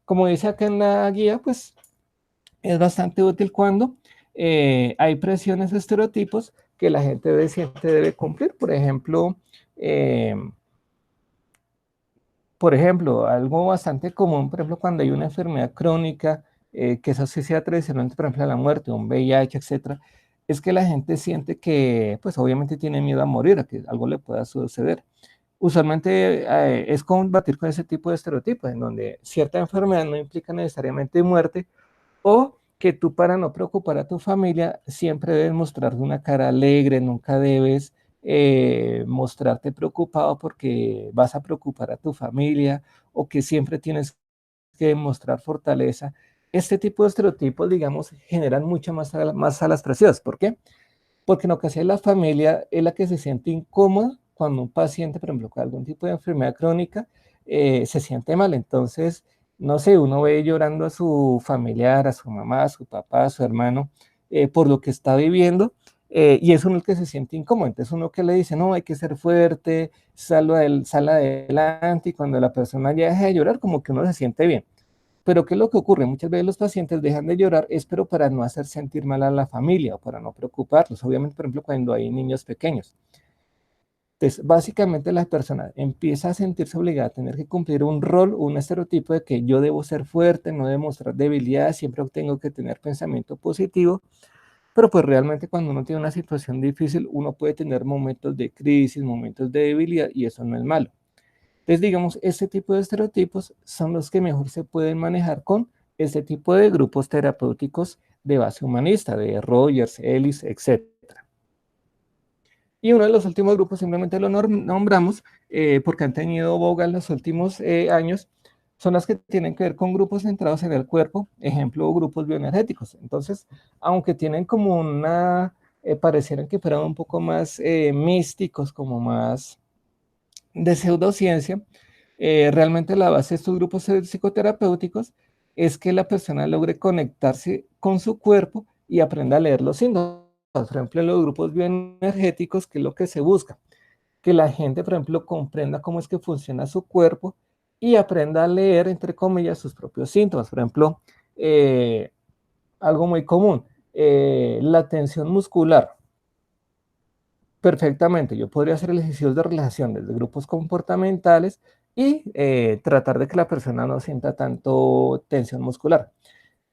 Como dice acá en la guía, pues es bastante útil cuando hay presiones o estereotipos que la gente siente debe cumplir. Eh, por ejemplo, algo bastante común, por ejemplo, cuando hay una enfermedad crónica que es asociada tradicionalmente, por ejemplo, a la muerte, un VIH, etcétera, es que la gente siente que, pues obviamente tiene miedo a morir, a que algo le pueda suceder. Usualmente es combatir con ese tipo de estereotipos, en donde cierta enfermedad no implica necesariamente muerte, o que tú, para no preocupar a tu familia, siempre debes mostrar una cara alegre, nunca debes mostrarte preocupado porque vas a preocupar a tu familia, o que siempre tienes que mostrar fortaleza. Este tipo de estereotipos, digamos, generan mucha más salas preciosas. ¿Por qué? Porque en ocasiones la familia es la que se siente incómoda cuando un paciente, por ejemplo, con algún tipo de enfermedad crónica, se siente mal. Entonces, no sé, uno ve llorando a su familiar, a su mamá, a su papá, a su hermano, por lo que está viviendo. y es uno el que se siente incómodo. Entonces uno que le dice, no, hay que ser fuerte, sal adelante, y cuando la persona ya deja de llorar, como que uno se siente bien. Pero ¿qué es lo que ocurre? Muchas veces los pacientes dejan de llorar, es pero para no hacer sentir mal a la familia o para no preocuparlos. Obviamente, por ejemplo, cuando hay niños pequeños. Entonces, básicamente la persona empieza a sentirse obligada a tener que cumplir un rol, un estereotipo de que yo debo ser fuerte, no debo mostrar debilidad, siempre tengo que tener pensamiento positivo, pero pues realmente cuando uno tiene una situación difícil, uno puede tener momentos de crisis, momentos de debilidad, y eso no es malo. Entonces, digamos, este tipo de estereotipos son los que mejor se pueden manejar con este tipo de grupos terapéuticos de base humanista, de Rogers, Ellis, etc. Y uno de los últimos grupos simplemente lo nombramos porque han tenido boga en los últimos años, son las que tienen que ver con grupos centrados en el cuerpo, ejemplo, grupos bioenergéticos. Entonces, aunque tienen como parecieran que fueran un poco más místicos, como más de pseudociencia, realmente la base de estos grupos psicoterapéuticos es que la persona logre conectarse con su cuerpo y aprenda a leer los síntomas. Por ejemplo, en los grupos bioenergéticos, ¿qué es lo que se busca? Que la gente, por ejemplo, comprenda cómo es que funciona su cuerpo y aprenda a leer, entre comillas, sus propios síntomas. Por ejemplo, algo muy común, la tensión muscular. Perfectamente, yo podría hacer ejercicios de relajación desde grupos comportamentales y tratar de que la persona no sienta tanto tensión muscular.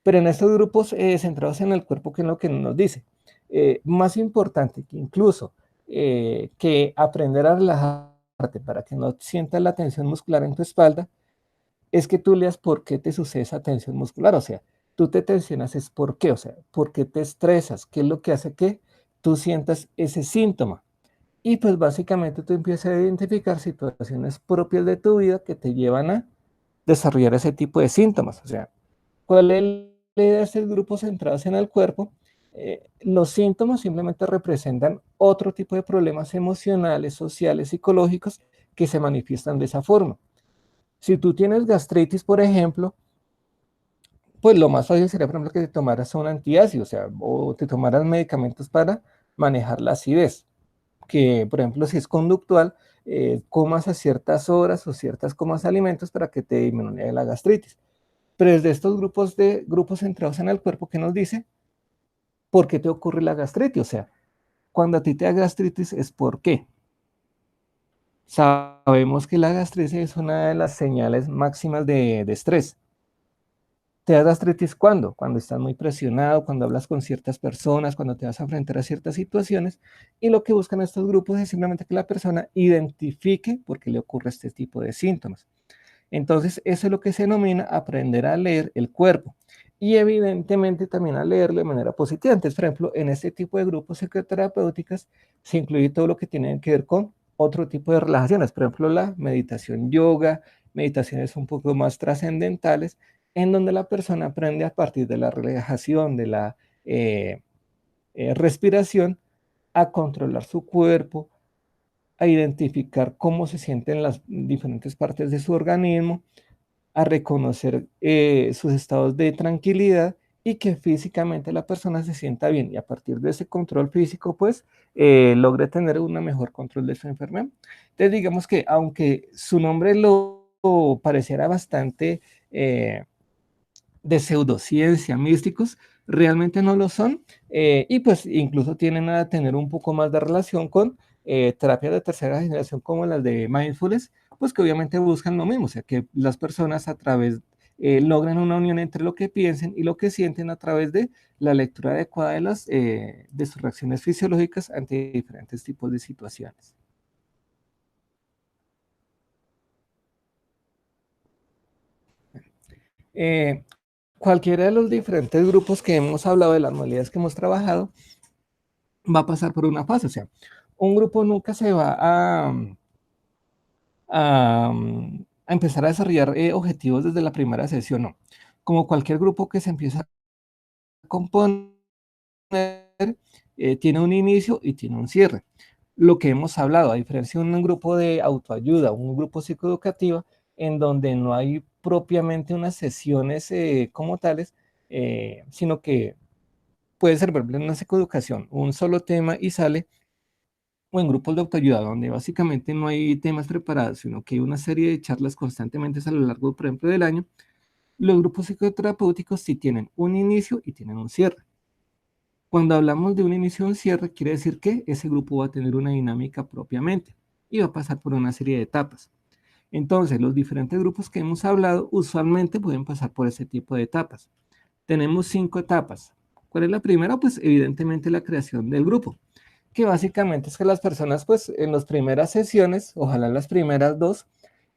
Pero en estos grupos centrados en el cuerpo, ¿qué es lo que nos dice? Más importante que incluso que aprender a relajarte para que no sientas la tensión muscular en tu espalda, es que tú leas por qué te sucede esa tensión muscular. O sea, tú te tensionas es por qué, o sea, por qué te estresas, qué es lo que hace que tú sientas ese síntoma. Y pues básicamente tú empiezas a identificar situaciones propias de tu vida que te llevan a desarrollar ese tipo de síntomas. O sea, ¿cuál es la idea de estos grupos centrados en el cuerpo? Los síntomas simplemente representan otro tipo de problemas emocionales, sociales, psicológicos que se manifiestan de esa forma. Si tú tienes gastritis, por ejemplo, pues lo más fácil sería, por ejemplo, que te tomaras un antiácido, o sea, o te tomaras medicamentos para manejar la acidez. Que, por ejemplo, si es conductual, comas a ciertas horas o ciertas comas alimentos para que te disminuya la gastritis. Pero desde estos grupos centrados en el cuerpo, ¿qué nos dice? ¿Por qué te ocurre la gastritis? O sea, cuando a ti te da gastritis es por qué. Sabemos que la gastritis es una de las señales máximas de estrés. ¿Te da gastritis cuándo? Cuando estás muy presionado, cuando hablas con ciertas personas, cuando te vas a enfrentar a ciertas situaciones. Y lo que buscan estos grupos es simplemente que la persona identifique por qué le ocurre este tipo de síntomas. Entonces, eso es lo que se denomina aprender a leer el cuerpo. Y evidentemente también a leerlo de manera positiva. Entonces, por ejemplo, en este tipo de grupos psicoterapéuticas se incluye todo lo que tiene que ver con otro tipo de relajaciones. Por ejemplo, la meditación yoga, meditaciones un poco más trascendentales, en donde la persona aprende a partir de la relajación, de la eh, respiración, a controlar su cuerpo, a identificar cómo se sienten las diferentes partes de su organismo, a reconocer sus estados de tranquilidad y que físicamente la persona se sienta bien y a partir de ese control físico, pues, logre tener un mejor control de su enfermedad. Entonces, digamos que aunque su nombre lo pareciera bastante de pseudociencia, místicos, realmente no lo son, y pues incluso tienen a tener un poco más de relación con terapias de tercera generación como las de mindfulness, pues que obviamente buscan lo mismo, o sea, que las personas a través, logran una unión entre lo que piensen y lo que sienten a través de la lectura adecuada de sus reacciones fisiológicas ante diferentes tipos de situaciones. Eh, Cualquiera de los diferentes grupos que hemos hablado, de las modalidades que hemos trabajado, va a pasar por una fase. O sea, un grupo nunca se va a empezar a desarrollar objetivos desde la primera sesión, no. Como cualquier grupo que se empieza a componer, tiene un inicio y tiene un cierre. Lo que hemos hablado, a diferencia de un grupo de autoayuda, un grupo psicoeducativo, en donde no hay propiamente unas sesiones como tales, sino que puede ser, por ejemplo, en una psicoeducación, un solo tema y sale, o en grupos de autoayuda, donde básicamente no hay temas preparados, sino que hay una serie de charlas constantemente a lo largo, por ejemplo, del año. Los grupos psicoterapéuticos sí tienen un inicio y tienen un cierre. Cuando hablamos de un inicio y un cierre, quiere decir que ese grupo va a tener una dinámica propiamente y va a pasar por una serie de etapas. Entonces, los diferentes grupos que hemos hablado usualmente pueden pasar por ese tipo de etapas. Tenemos 5 etapas. ¿Cuál es la primera? Pues evidentemente la creación del grupo, que básicamente es que las personas, pues en las primeras sesiones, ojalá las primeras dos,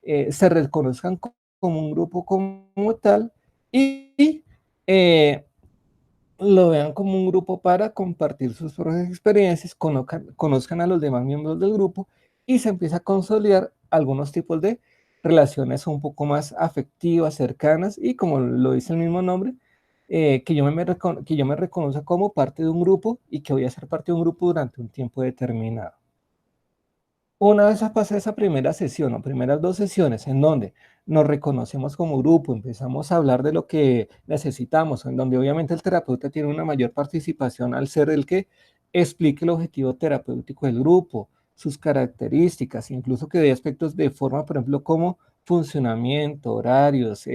se reconozcan como un grupo como tal y lo vean como un grupo para compartir sus propias experiencias, conozcan a los demás miembros del grupo y se empieza a consolidar algunos tipos de relaciones un poco más afectivas, cercanas y como lo dice el mismo nombre, que yo me reconozca como parte de un grupo y que voy a ser parte de un grupo durante un tiempo determinado. Una vez pasa esa primera sesión o primeras 2 sesiones en donde nos reconocemos como grupo, empezamos a hablar de lo que necesitamos, en donde obviamente el terapeuta tiene una mayor participación al ser el que explique el objetivo terapéutico del grupo, sus características, incluso que dé aspectos de forma, por ejemplo, como funcionamiento, horarios,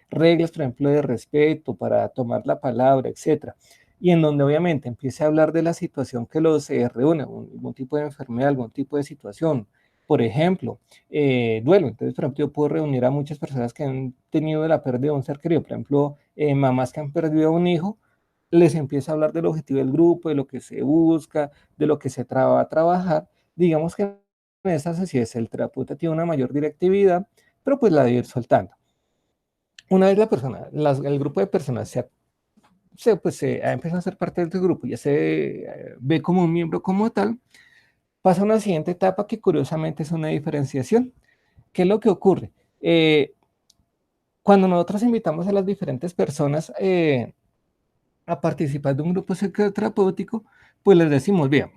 reglas, por ejemplo, de respeto para tomar la palabra, etcétera, y en donde obviamente empiece a hablar de la situación que los reúne, algún tipo de enfermedad, algún tipo de situación. Por ejemplo, duelo. Entonces, por ejemplo, yo puedo reunir a muchas personas que han tenido la pérdida de un ser querido. Por ejemplo, mamás que han perdido a un hijo, les empiezo a hablar del objetivo del grupo, de lo que se busca, de lo que se va a trabajar. Digamos que en esas sesiones el terapeuta tiene una mayor directividad, pero pues la de ir soltando. Una vez el grupo de personas se empieza a ser parte del grupo, ya se ve como un miembro como tal, pasa a una siguiente etapa que curiosamente es una diferenciación. ¿Qué es lo que ocurre? Cuando nosotros invitamos a las diferentes personas a participar de un grupo psicoterapéutico, pues les decimos, bien,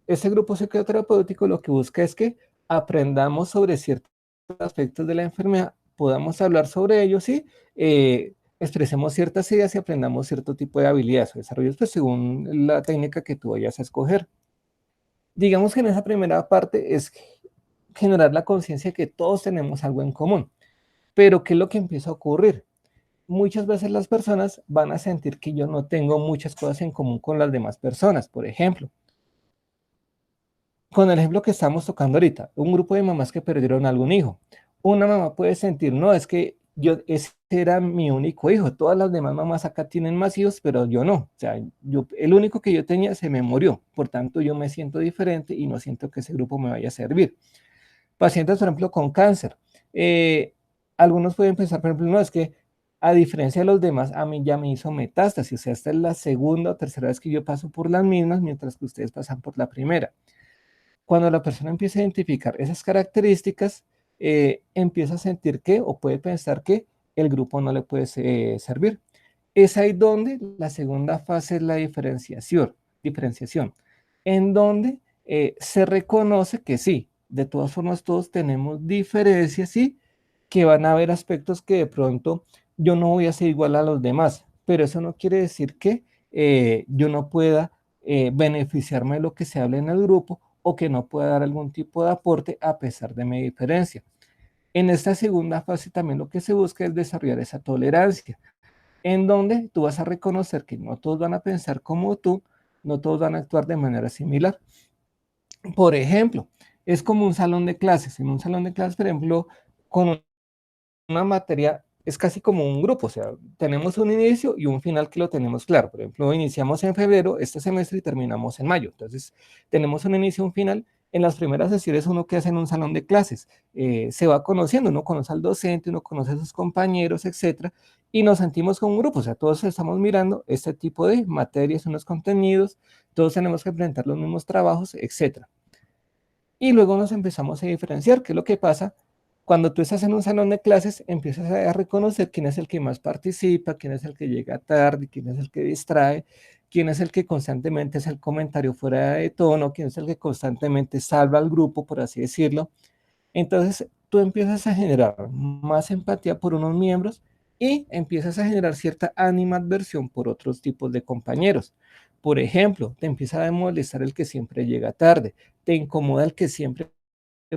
ese grupo psicoterapéutico lo que busca es que aprendamos sobre ciertos aspectos de la enfermedad, podamos hablar sobre ellos y expresemos ciertas ideas y aprendamos cierto tipo de habilidades o desarrollos pues, según la técnica que tú vayas a escoger. Digamos que en esa primera parte es generar la conciencia de que todos tenemos algo en común, pero ¿qué es lo que empieza a ocurrir? Muchas veces las personas van a sentir que yo no tengo muchas cosas en común con las demás personas. Por ejemplo, con el ejemplo que estamos tocando ahorita, un grupo de mamás que perdieron algún hijo. Una mamá puede sentir, no, es que ese era mi único hijo, todas las demás mamás acá tienen más hijos, pero yo no. O sea, el único que yo tenía se me murió, por tanto yo me siento diferente y no siento que ese grupo me vaya a servir. Pacientes, por ejemplo, con cáncer. Algunos pueden pensar, por ejemplo, no, es que a diferencia de los demás, a mí ya me hizo metástasis, o sea, esta es la segunda o tercera vez que yo paso por las mismas, mientras que ustedes pasan por la primera. Cuando la persona empieza a identificar esas características, empieza a sentir que o puede pensar que el grupo no le puede servir. Es ahí donde la segunda fase es la diferenciación en donde se reconoce que sí, de todas formas todos tenemos diferencias y que van a haber aspectos que de pronto yo no voy a ser igual a los demás, pero eso no quiere decir que yo no pueda beneficiarme de lo que se habla en el grupo o que no pueda dar algún tipo de aporte a pesar de mi diferencia. En esta segunda fase también lo que se busca es desarrollar esa tolerancia, en donde tú vas a reconocer que no todos van a pensar como tú, no todos van a actuar de manera similar. Por ejemplo, es como un salón de clases. En un salón de clases, por ejemplo, con una materia es casi como un grupo, o sea, tenemos un inicio y un final que lo tenemos claro. Por ejemplo, iniciamos en febrero este semestre y terminamos en mayo. Entonces, tenemos un inicio y un final. En las primeras sesiones uno que hace en un salón de clases, se va conociendo, uno conoce al docente, uno conoce a sus compañeros, etcétera, y nos sentimos como un grupo, o sea, todos estamos mirando este tipo de materias, unos contenidos, todos tenemos que presentar los mismos trabajos, etcétera. Y luego nos empezamos a diferenciar. ¿Qué es lo que pasa? Cuando tú estás en un salón de clases, empiezas a reconocer quién es el que más participa, quién es el que llega tarde, quién es el que distrae, quién es el que constantemente hace el comentario fuera de tono, quién es el que constantemente salva al grupo, por así decirlo. Entonces, tú empiezas a generar más empatía por unos miembros y empiezas a generar cierta animadversión por otros tipos de compañeros. Por ejemplo, te empieza a molestar el que siempre llega tarde, te incomoda el que siempre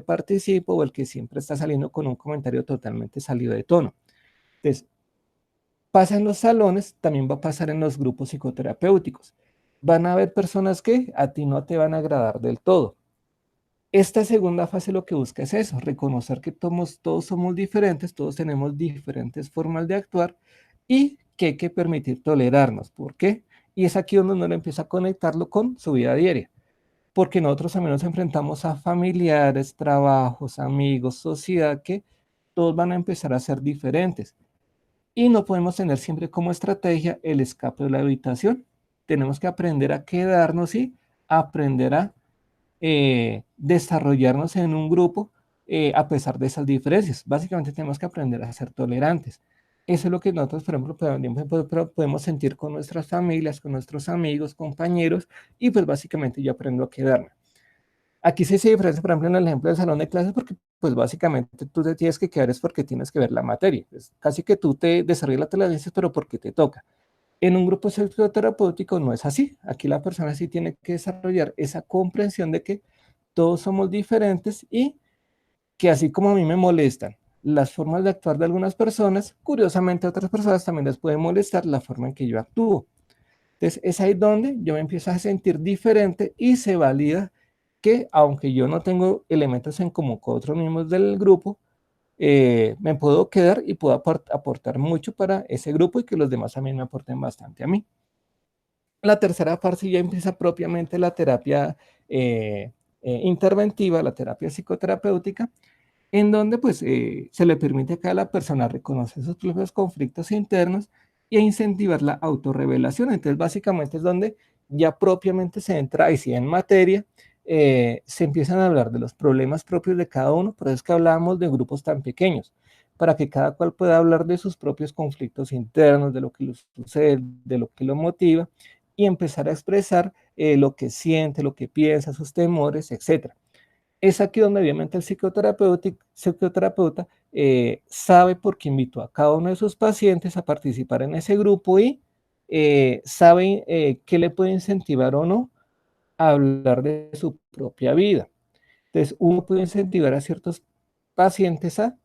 participa o el que siempre está saliendo con un comentario totalmente salido de tono. Entonces, pasa en los salones, también va a pasar en los grupos psicoterapéuticos. Van a haber personas que a ti no te van a agradar del todo. Esta segunda fase lo que busca es eso, reconocer que todos somos diferentes, todos tenemos diferentes formas de actuar y que hay que permitir tolerarnos. ¿Por qué? Y es aquí donde uno empieza a conectarlo con su vida diaria, porque nosotros también nos enfrentamos a familiares, trabajos, amigos, sociedad, que todos van a empezar a ser diferentes. Y no podemos tener siempre como estrategia el escape de la habitación. Tenemos que aprender a quedarnos y aprender a desarrollarnos en un grupo a pesar de esas diferencias. Básicamente tenemos que aprender a ser tolerantes. Eso es lo que nosotros, por ejemplo, podemos sentir con nuestras familias, con nuestros amigos, compañeros, y pues básicamente yo aprendo a quedarme. Aquí sí se diferencia, por ejemplo, en el ejemplo del salón de clases, porque pues básicamente tú te tienes que quedar es porque tienes que ver la materia. Es casi que tú te desarrollas la tolerancia, pero porque te toca. En un grupo psicoterapéutico no es así. Aquí la persona sí tiene que desarrollar esa comprensión de que todos somos diferentes y que así como a mí me molestan las formas de actuar de algunas personas, curiosamente a otras personas también les puede molestar la forma en que yo actúo. Entonces es ahí donde yo me empiezo a sentir diferente y se valida que aunque yo no tengo elementos en común con otros miembros del grupo, me puedo quedar y puedo aportar mucho para ese grupo y que los demás también me aporten bastante a mí. La tercera fase ya empieza propiamente la terapia interventiva, la terapia psicoterapéutica, en donde pues se le permite a cada persona reconocer sus propios conflictos internos y a incentivar la autorrevelación. Entonces básicamente es donde ya propiamente se entra, y si en materia, se empiezan a hablar de los problemas propios de cada uno, por eso es que hablábamos de grupos tan pequeños, para que cada cual pueda hablar de sus propios conflictos internos, de lo que le sucede, de lo que lo motiva, y empezar a expresar lo que siente, lo que piensa, sus temores, etcétera. Es aquí donde obviamente el psicoterapeuta sabe por qué invitó a cada uno de sus pacientes a participar en ese grupo y sabe qué le puede incentivar o no a hablar de su propia vida. Entonces, uno puede incentivar a ciertos pacientes a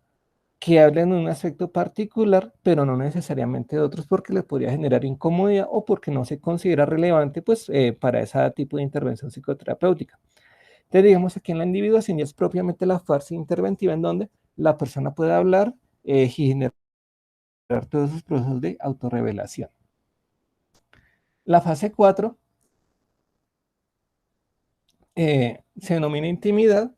que hablen de un aspecto particular, pero no necesariamente de otros porque les podría generar incomodidad o porque no se considera relevante pues, para ese tipo de intervención psicoterapéutica. Entonces, digamos, aquí en la individuación ya es propiamente la fase interventiva en donde la persona puede hablar y generar todos esos procesos de autorrevelación. La fase 4 se denomina intimidad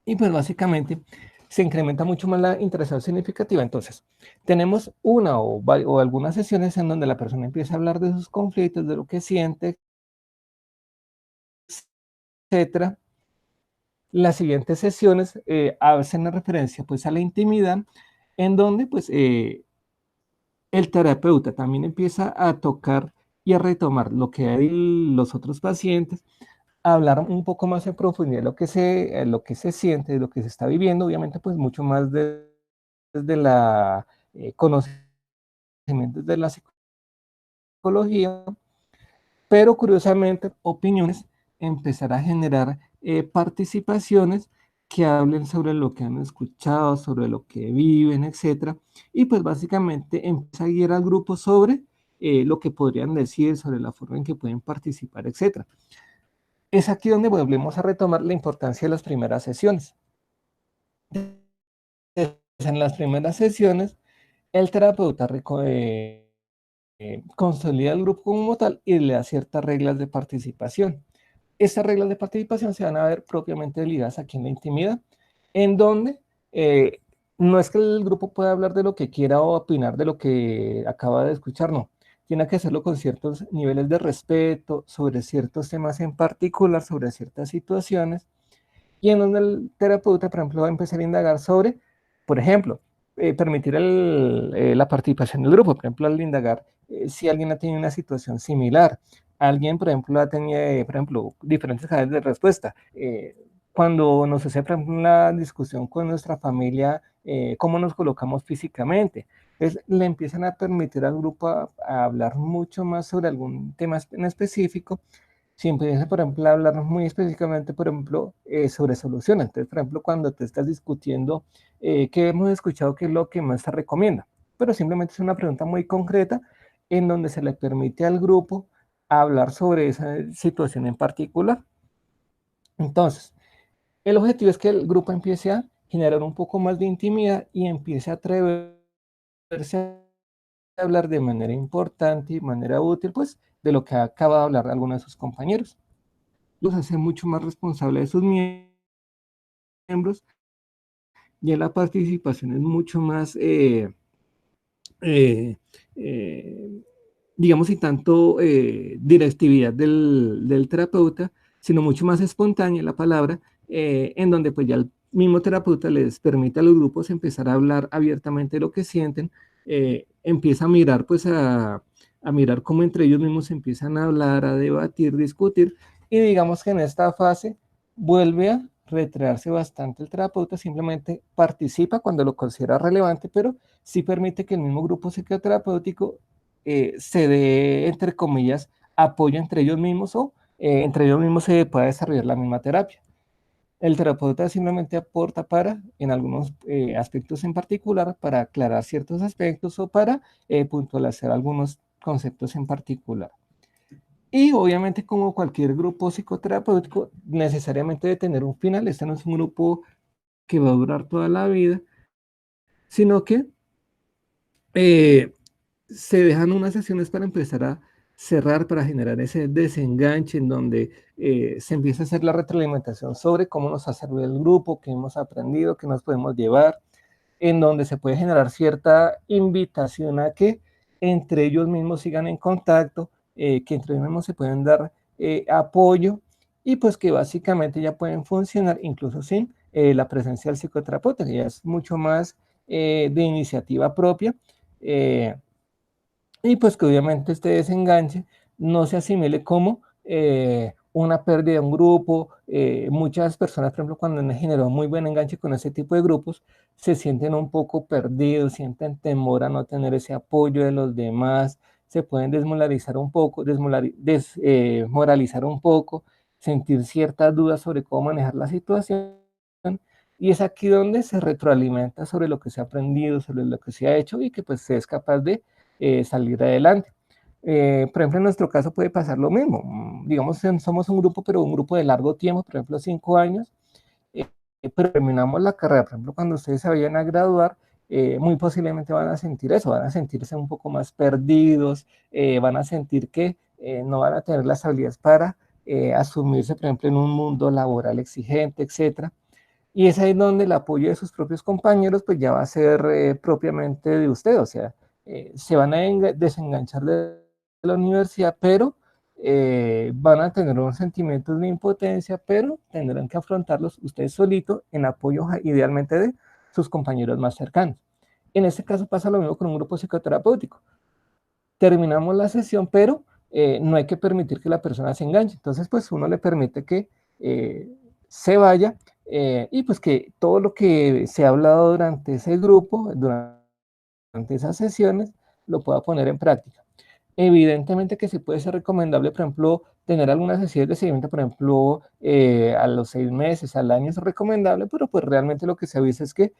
y pues básicamente se incrementa mucho más la interacción significativa. Entonces, tenemos una o algunas sesiones en donde la persona empieza a hablar de sus conflictos, de lo que siente, etcétera. Las siguientes sesiones hacen referencia pues a la intimidad, en donde pues el terapeuta también empieza a tocar y a retomar lo que hay los otros pacientes, a hablar un poco más en profundidad de lo que se siente, de lo que se está viviendo, obviamente pues mucho más desde la conocimiento de la psicología, pero curiosamente opiniones, empezar a generar participaciones que hablen sobre lo que han escuchado, sobre lo que viven, etcétera, y pues básicamente empieza a guiar al grupo sobre lo que podrían decir, sobre la forma en que pueden participar, etcétera. Es aquí donde volvemos a retomar la importancia de las primeras sesiones. En las primeras sesiones, el terapeuta consolida el grupo como tal y le da ciertas reglas de participación. Estas reglas de participación se van a ver propiamente ligadas aquí en la intimidad, en donde eh, no es que el grupo pueda hablar de lo que quiera o opinar de lo que acaba de escuchar, no. Tiene que hacerlo con ciertos niveles de respeto, sobre ciertos temas en particular, sobre ciertas situaciones, y en donde el terapeuta, por ejemplo, va a empezar a indagar sobre, por ejemplo, permitir la participación del grupo, por ejemplo, al indagar si alguien ha tenido una situación similar, alguien, por ejemplo, ha tenido, por ejemplo, diferentes canales de respuesta. Cuando nos hace, por ejemplo, una discusión con nuestra familia, cómo nos colocamos físicamente. Entonces le empiezan a permitir al grupo a hablar mucho más sobre algún tema en específico. Si empiezan, por ejemplo, a hablar muy específicamente, por ejemplo, sobre soluciones. Entonces, por ejemplo, cuando te estás discutiendo qué hemos escuchado, qué es lo que más se recomienda, pero simplemente es una pregunta muy concreta en donde se le permite al grupo hablar sobre esa situación en particular. Entonces, el objetivo es que el grupo empiece a generar un poco más de intimidad y empiece a atreverse a hablar de manera importante y manera útil, pues, de lo que ha acabado de hablar alguno de sus compañeros. Los hace mucho más responsable de sus miembros y la participación es mucho más, eh, eh, digamos, sin tanto directividad del terapeuta, sino mucho más espontánea la palabra, en donde pues ya el mismo terapeuta les permite a los grupos empezar a hablar abiertamente de lo que sienten, empieza a mirar pues a mirar cómo entre ellos mismos empiezan a hablar, a debatir, discutir, y digamos que en esta fase vuelve a retraerse bastante el terapeuta, simplemente participa cuando lo considera relevante, pero sí permite que el mismo grupo psicoterapéutico se dé, entre comillas, apoyo entre ellos mismos o entre ellos mismos se pueda desarrollar la misma terapia. El terapeuta simplemente aporta para, en algunos aspectos en particular, para aclarar ciertos aspectos o para puntualizar algunos conceptos en particular. Y obviamente, como cualquier grupo psicoterapéutico, necesariamente debe tener un final. Este no es un grupo que va a durar toda la vida, sino que eh, se dejan unas sesiones para empezar a cerrar, para generar ese desenganche en donde se empieza a hacer la retroalimentación sobre cómo nos ha servido el grupo, qué hemos aprendido, qué nos podemos llevar, en donde se puede generar cierta invitación a que entre ellos mismos sigan en contacto, que entre ellos mismos se pueden dar apoyo y pues que básicamente ya pueden funcionar incluso sin la presencia del psicoterapeuta, que ya es mucho más de iniciativa propia. Eh, y pues que obviamente este desenganche no se asimile como una pérdida de un grupo. Muchas personas, por ejemplo, cuando han generado muy buen enganche con ese tipo de grupos, se sienten un poco perdidos, sienten temor a no tener ese apoyo de los demás, se pueden desmoralizar un poco, desmoralizar un poco, sentir ciertas dudas sobre cómo manejar la situación. Y es aquí donde se retroalimenta sobre lo que se ha aprendido, sobre lo que se ha hecho y que pues se es capaz de salir adelante. Por ejemplo, en nuestro caso puede pasar lo mismo. Digamos, somos un grupo, pero un grupo de largo tiempo, por ejemplo, 5 años, eh, pero terminamos la carrera. Por ejemplo, cuando ustedes se vayan a graduar, muy posiblemente van a sentir eso, van a sentirse un poco más perdidos, van a sentir que no van a tener las habilidades para asumirse, por ejemplo, en un mundo laboral exigente, etcétera. Y es ahí donde el apoyo de sus propios compañeros pues ya va a ser propiamente de usted, o sea, se van a desenganchar de la universidad, pero van a tener unos sentimientos de impotencia, pero tendrán que afrontarlos ustedes solitos en apoyo idealmente de sus compañeros más cercanos. En este caso pasa lo mismo con un grupo psicoterapéutico. Terminamos la sesión, pero no hay que permitir que la persona se enganche. Entonces, pues uno le permite que se vaya y pues que todo lo que se ha hablado durante ese grupo, durante esas sesiones, lo pueda poner en práctica. Evidentemente que sí puede ser recomendable, por ejemplo, tener algunas sesiones de seguimiento, por ejemplo, a los 6 meses, al año es recomendable, pero pues realmente lo que se avisa es que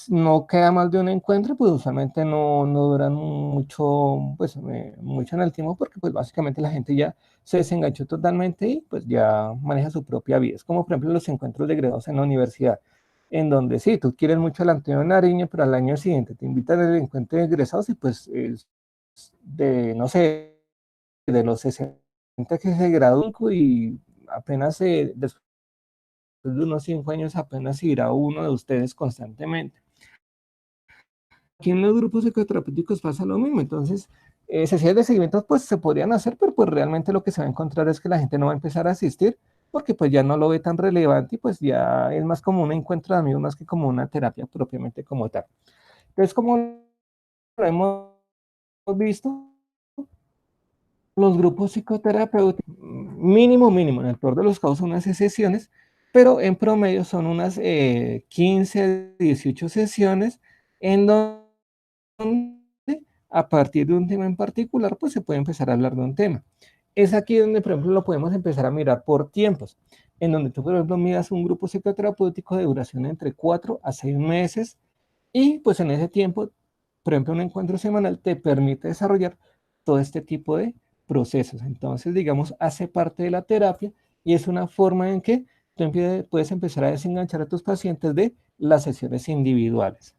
no queda más de un encuentro, pues usualmente no duran mucho, pues mucho en el tiempo, porque pues básicamente la gente ya se desenganchó totalmente y pues ya maneja su propia vida. Es como por ejemplo los encuentros de egresados en la universidad, en donde sí, tú quieres mucho al Antonio Nariño, pero al año siguiente te invitan al encuentro de egresados y pues de, no sé, de los 60 que se gradúan y apenas después de unos 5 años apenas irá uno de ustedes constantemente. Aquí en los grupos psicoterapéuticos pasa lo mismo, entonces sesiones de seguimiento pues se podrían hacer, pero pues realmente lo que se va a encontrar es que la gente no va a empezar a asistir porque pues ya no lo ve tan relevante y pues ya es más como un encuentro de amigos más que como una terapia propiamente como tal. Entonces, como lo hemos visto, los grupos psicoterapéuticos, mínimo, en el peor de los casos son unas sesiones, pero en promedio son unas 15, 18 sesiones en donde a partir de un tema en particular, pues se puede empezar a hablar de un tema. Es aquí donde, por ejemplo, lo podemos empezar a mirar por tiempos, en donde tú, por ejemplo, miras un grupo psicoterapéutico de duración entre 4 a 6 meses y pues en ese tiempo, por ejemplo, un encuentro semanal te permite desarrollar todo este tipo de procesos. Entonces, digamos, hace parte de la terapia y es una forma en que tú puedes empezar a desenganchar a tus pacientes de las sesiones individuales.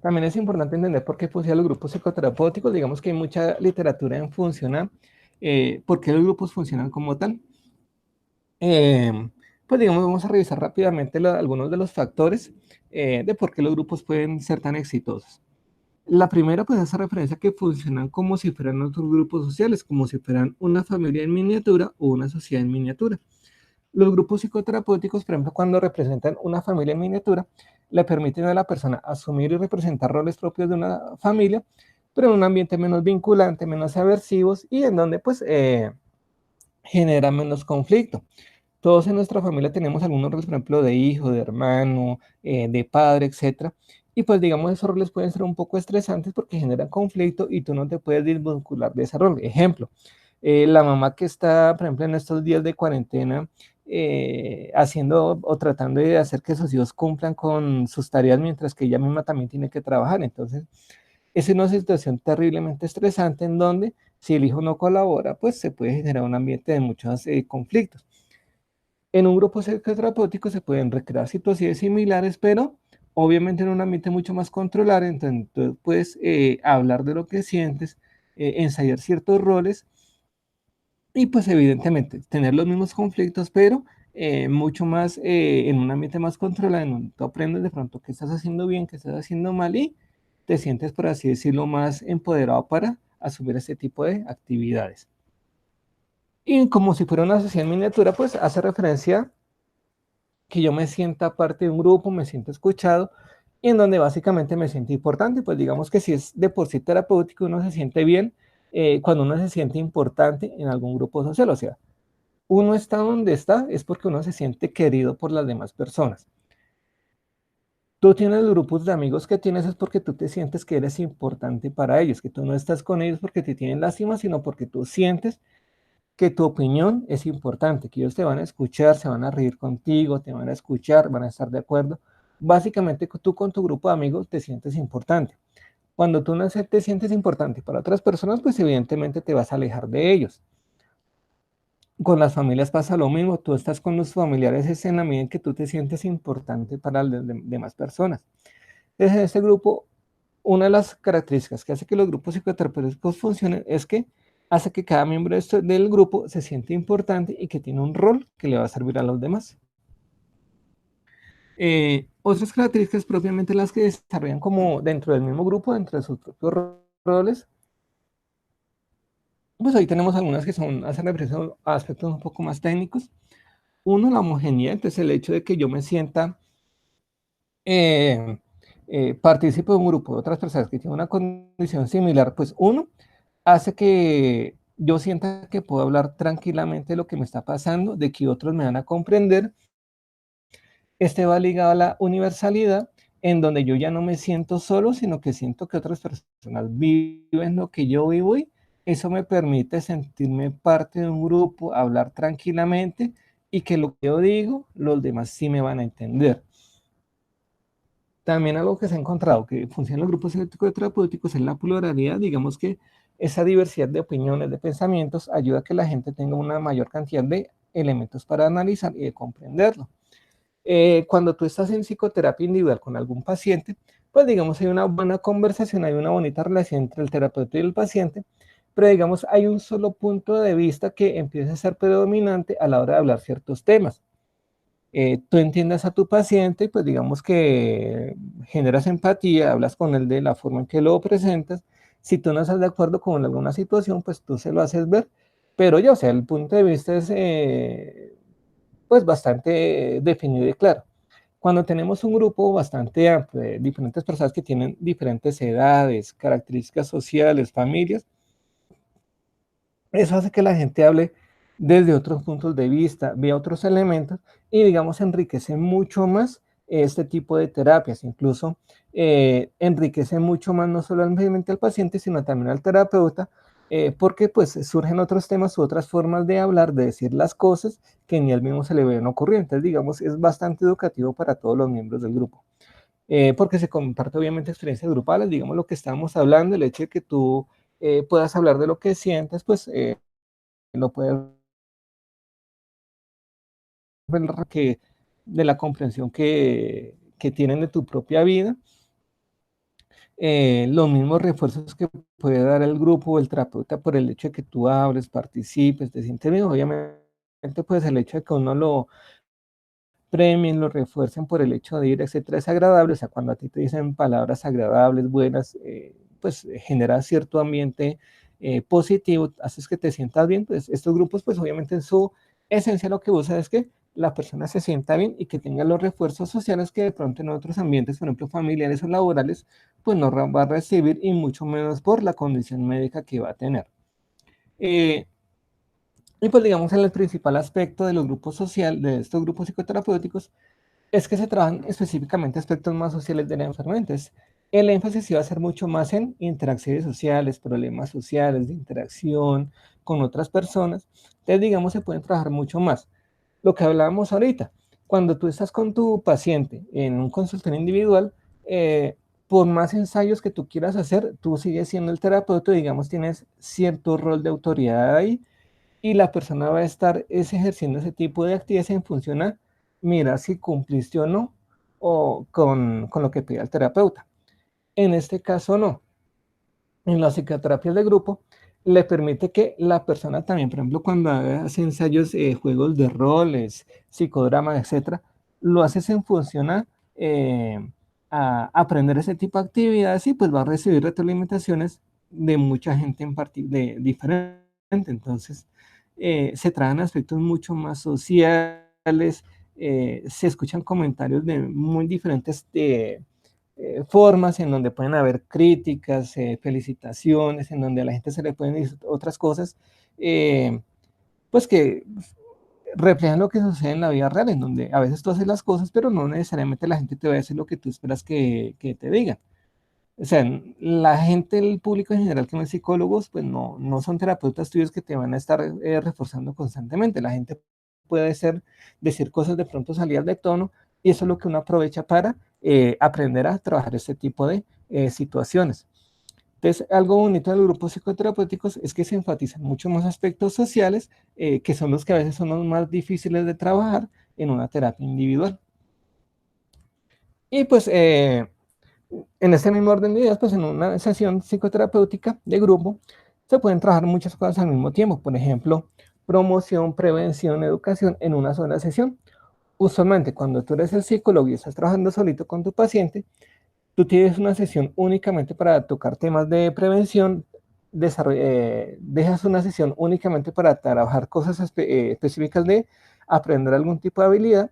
También es importante entender por qué funcionan los grupos psicoterapéuticos. Digamos que hay mucha literatura en funcionar, por qué los grupos funcionan como tal. Eh, pues digamos, vamos a revisar rápidamente algunos de los factores de por qué los grupos pueden ser tan exitosos. La primera, pues, hace referencia a que funcionan como si fueran otros grupos sociales, como si fueran una familia en miniatura o una sociedad en miniatura. Los grupos psicoterapéuticos, por ejemplo, cuando representan una familia en miniatura, le permiten a la persona asumir y representar roles propios de una familia, pero en un ambiente menos vinculante, menos aversivos y en donde pues genera menos conflicto. Todos en nuestra familia tenemos algunos roles, por ejemplo, de hijo, de hermano, de padre, etcétera. Y pues digamos, esos roles pueden ser un poco estresantes porque generan conflicto y tú no te puedes desvincular de ese rol. Ejemplo, la mamá que está, por ejemplo, en estos días de cuarentena, haciendo o tratando de hacer que sus hijos cumplan con sus tareas mientras que ella misma también tiene que trabajar. Entonces, es una situación terriblemente estresante en donde si el hijo no colabora, pues se puede generar un ambiente de muchos conflictos. En un grupo psicoterapéutico se pueden recrear situaciones similares, pero obviamente en un ambiente mucho más controlado, entonces tú puedes hablar de lo que sientes, ensayar ciertos roles y pues evidentemente tener los mismos conflictos, pero mucho más en un ambiente más controlado, en donde tú aprendes de pronto qué estás haciendo bien, qué estás haciendo mal y te sientes, por así decirlo, más empoderado para asumir este tipo de actividades. Y como si fuera una sociedad en miniatura, pues hace referencia que yo me sienta parte de un grupo, me siento escuchado y en donde básicamente me siento importante, pues digamos que si es de por sí terapéutico, uno se siente bien cuando uno se siente importante en algún grupo social, o sea, uno está donde está es porque uno se siente querido por las demás personas. Tú tienes grupos de amigos que tienes es porque tú te sientes que eres importante para ellos, que tú no estás con ellos porque te tienen lástima, sino porque tú sientes que tu opinión es importante, que ellos te van a escuchar, se van a reír contigo, te van a escuchar, van a estar de acuerdo. Básicamente tú con tu grupo de amigos te sientes importante. Cuando tú no te sientes importante para otras personas, pues evidentemente te vas a alejar de ellos. Con las familias pasa lo mismo, tú estás con los familiares es en la medida en que tú te sientes importante para las demás personas. Desde este grupo, una de las características que hace que los grupos psicoterapéuticos funcionen es que hace que cada miembro del grupo se siente importante y que tiene un rol que le va a servir a los demás. Otras características propiamente las que desarrollan como dentro del mismo grupo, dentro de sus propios roles, pues ahí tenemos algunas que hacen referencia a aspectos un poco más técnicos. Uno, la homogeneidad, entonces el hecho de que yo me sienta eh, participo de un grupo de otras personas que tienen una condición similar, pues uno, hace que yo sienta que puedo hablar tranquilamente de lo que me está pasando, de que otros me van a comprender. Este va ligado a la universalidad, en donde yo ya no me siento solo, sino que siento que otras personas viven lo que yo vivo y eso me permite sentirme parte de un grupo, hablar tranquilamente y que lo que yo digo, los demás sí me van a entender. También algo que se ha encontrado que funciona en los grupos psicoterapéuticos es la pluralidad, digamos que esa diversidad de opiniones, de pensamientos, ayuda a que la gente tenga una mayor cantidad de elementos para analizar y de comprenderlo. Cuando tú estás en psicoterapia individual con algún paciente, pues digamos hay una buena conversación, hay una bonita relación entre el terapeuta y el paciente, pero digamos hay un solo punto de vista que empieza a ser predominante a la hora de hablar ciertos temas. Tú entiendes a tu paciente y pues digamos que generas empatía, hablas con él de la forma en que lo presentas. Si tú no estás de acuerdo con alguna situación, pues tú se lo haces ver. Pero ya, o sea, el punto de vista es pues bastante definido y claro. Cuando tenemos un grupo bastante amplio de diferentes personas que tienen diferentes edades, características sociales, familias, eso hace que la gente hable desde otros puntos de vista, ve otros elementos y, digamos, enriquece mucho más este tipo de terapias. Incluso enriquece mucho más no solamente al paciente, sino también al terapeuta, porque pues surgen otros temas u otras formas de hablar, de decir las cosas que ni él mismo se le ven ocurrir. Entonces, digamos, es bastante educativo para todos los miembros del grupo. Porque se comparte obviamente experiencias grupales, digamos lo que estábamos hablando, el hecho de que tú puedas hablar de lo que sientes, pues lo puedes que de la comprensión que tienen de tu propia vida, los mismos refuerzos que puede dar el grupo o el terapeuta por el hecho de que tú hables, participes, te sientes bien, obviamente pues el hecho de que uno lo premien, lo refuercen por el hecho de ir, etcétera, es agradable. O sea, cuando a ti te dicen palabras agradables, buenas, pues genera cierto ambiente positivo, haces que te sientas bien. Pues estos grupos, pues obviamente en su esencia lo que busca es que la persona se sienta bien y que tenga los refuerzos sociales que de pronto en otros ambientes, por ejemplo, familiares o laborales, pues no va a recibir y mucho menos por la condición médica que va a tener. Eh, y pues digamos, el principal aspecto de los grupos sociales, de estos grupos psicoterapéuticos, es que se trabajan específicamente aspectos más sociales de la enfermedad. Entonces, el énfasis iba a ser mucho más en interacciones sociales, problemas sociales, de interacción con otras personas. Entonces, digamos, se pueden trabajar mucho más. Lo que hablábamos ahorita, cuando tú estás con tu paciente en un consultorio individual, por más ensayos que tú quieras hacer, tú sigues siendo el terapeuta, digamos, tienes cierto rol de autoridad ahí y la persona va a estar ejerciendo ese tipo de actividades en función a, mira si cumpliste o no, o con lo que pide el terapeuta. En este caso no. En las psicoterapias de grupo le permite que la persona también, por ejemplo, cuando hace ensayos, juegos de roles, psicodrama, etcétera, lo haces en función a aprender ese tipo de actividades y pues va a recibir retroalimentaciones de mucha gente de diferente. Entonces, se traen aspectos mucho más sociales, se escuchan comentarios de muy diferentes formas en donde pueden haber críticas, felicitaciones, en donde a la gente se le pueden decir otras cosas, eh, pues que reflejan lo que sucede en la vida real, en donde a veces tú haces las cosas, pero no necesariamente la gente te va a decir lo que tú esperas que te digan. O sea, la gente, el público en general que no es psicólogos, pues no son terapeutas tuyos que te van a estar reforzando constantemente. La gente puede decir cosas de pronto salidas de tono y eso es lo que uno aprovecha para aprender a trabajar este tipo de situaciones. Entonces, algo bonito de los grupos psicoterapéuticos es que se enfatizan mucho más aspectos sociales, que son los que a veces son los más difíciles de trabajar en una terapia individual. Y pues en ese mismo orden de ideas, pues en una sesión psicoterapéutica de grupo, se pueden trabajar muchas cosas al mismo tiempo. Por ejemplo, promoción, prevención, educación en una sola sesión. Usualmente, cuando tú eres el psicólogo y estás trabajando solito con tu paciente, tú tienes una sesión únicamente para tocar temas de prevención, dejas una sesión únicamente para trabajar cosas específicas de aprender algún tipo de habilidad,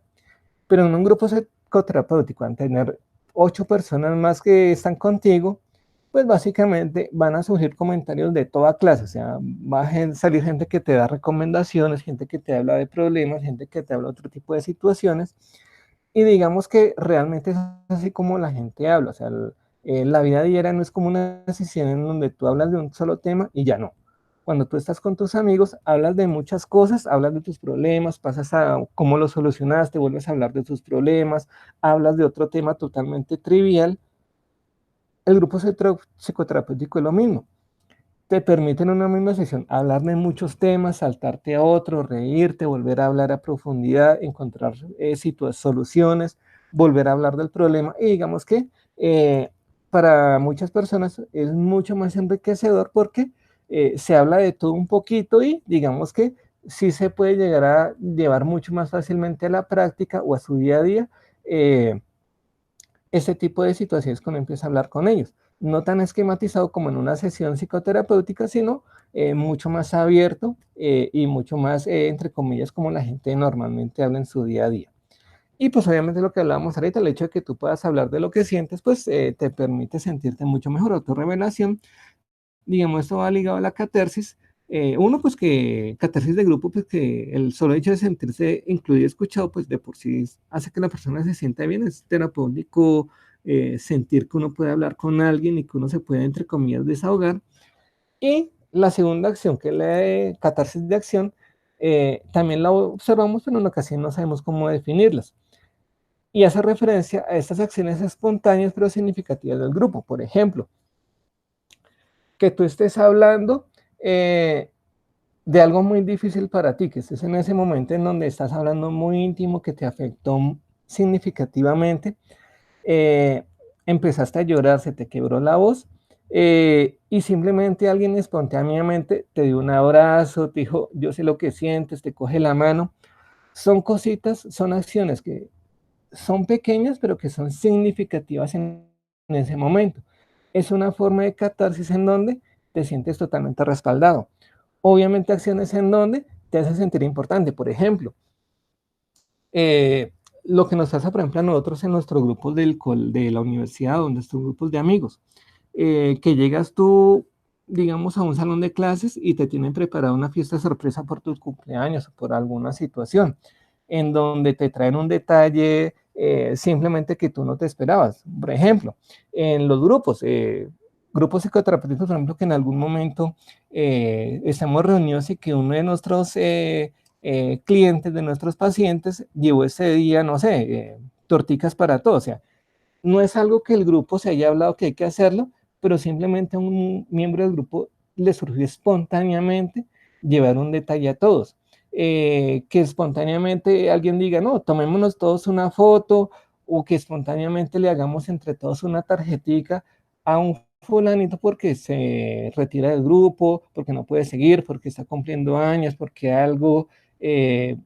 pero en un grupo psicoterapéutico, al tener 8 personas más que están contigo, pues básicamente van a surgir comentarios de toda clase, o sea, va a salir gente que te da recomendaciones, gente que te habla de problemas, gente que te habla de otro tipo de situaciones, y digamos que realmente es así como la gente habla, o sea, la vida diaria no es como una sesión en donde tú hablas de un solo tema y ya no. Cuando tú estás con tus amigos, hablas de muchas cosas, hablas de tus problemas, pasas a cómo los solucionaste, vuelves a hablar de tus problemas, hablas de otro tema totalmente trivial. El grupo psicoterapéutico es lo mismo. Te permite en una misma sesión hablar de muchos temas, saltarte a otro, reírte, volver a hablar a profundidad, encontrar soluciones, volver a hablar del problema. Y digamos que para muchas personas es mucho más enriquecedor porque se habla de todo un poquito y digamos que sí se puede llegar a llevar mucho más fácilmente a la práctica o a su día a día ese tipo de situaciones cuando empieza a hablar con ellos. No tan esquematizado como en una sesión psicoterapéutica, sino mucho más abierto y mucho más, entre comillas, como la gente normalmente habla en su día a día. Y pues obviamente lo que hablábamos ahorita, el hecho de que tú puedas hablar de lo que sientes, pues te permite sentirte mucho mejor. Autorrevelación, digamos, esto va ligado a la catarsis, Uno, pues que catarsis de grupo, pues que el solo hecho de sentirse incluido y escuchado, pues de por sí hace que la persona se sienta bien, es terapéutico, sentir que uno puede hablar con alguien y que uno se puede, entre comillas, desahogar. Y la segunda acción, que es la de catarsis de acción, también la observamos, pero en ocasiones no sabemos cómo definirlas. Y hace referencia a estas acciones espontáneas pero significativas del grupo. Por ejemplo, que tú estés hablando de algo muy difícil para ti, que estés en ese momento en donde estás hablando muy íntimo, que te afectó significativamente, eh, empezaste a llorar, se te quebró la voz, y simplemente alguien espontáneamente te dio un abrazo, te dijo, yo sé lo que sientes, te coge la mano. Son cositas, son acciones que son pequeñas, pero que son significativas en ese momento. Es una forma de catarsis en donde te sientes totalmente respaldado. Obviamente acciones en donde te hacen sentir importante. Por ejemplo, lo que nos pasa, por ejemplo, a nosotros en nuestros grupos de la universidad, donde estos grupos de amigos, que llegas tú, digamos, a un salón de clases y te tienen preparada una fiesta sorpresa por tus cumpleaños o por alguna situación, en donde te traen un detalle simplemente que tú no te esperabas. Por ejemplo, en los grupos, grupos psicoterapéuticos, por ejemplo, que en algún momento estamos reunidos y que uno de nuestros clientes, de nuestros pacientes, llevó ese día, no sé, torticas para todos. O sea, no es algo que el grupo se haya hablado que hay que hacerlo, pero simplemente a un miembro del grupo le surgió espontáneamente llevar un detalle a todos. Que espontáneamente alguien diga, no, tomémonos todos una foto, o que espontáneamente le hagamos entre todos una tarjetica a un fulanito porque se retira del grupo, porque no puede seguir, porque está cumpliendo años, porque algo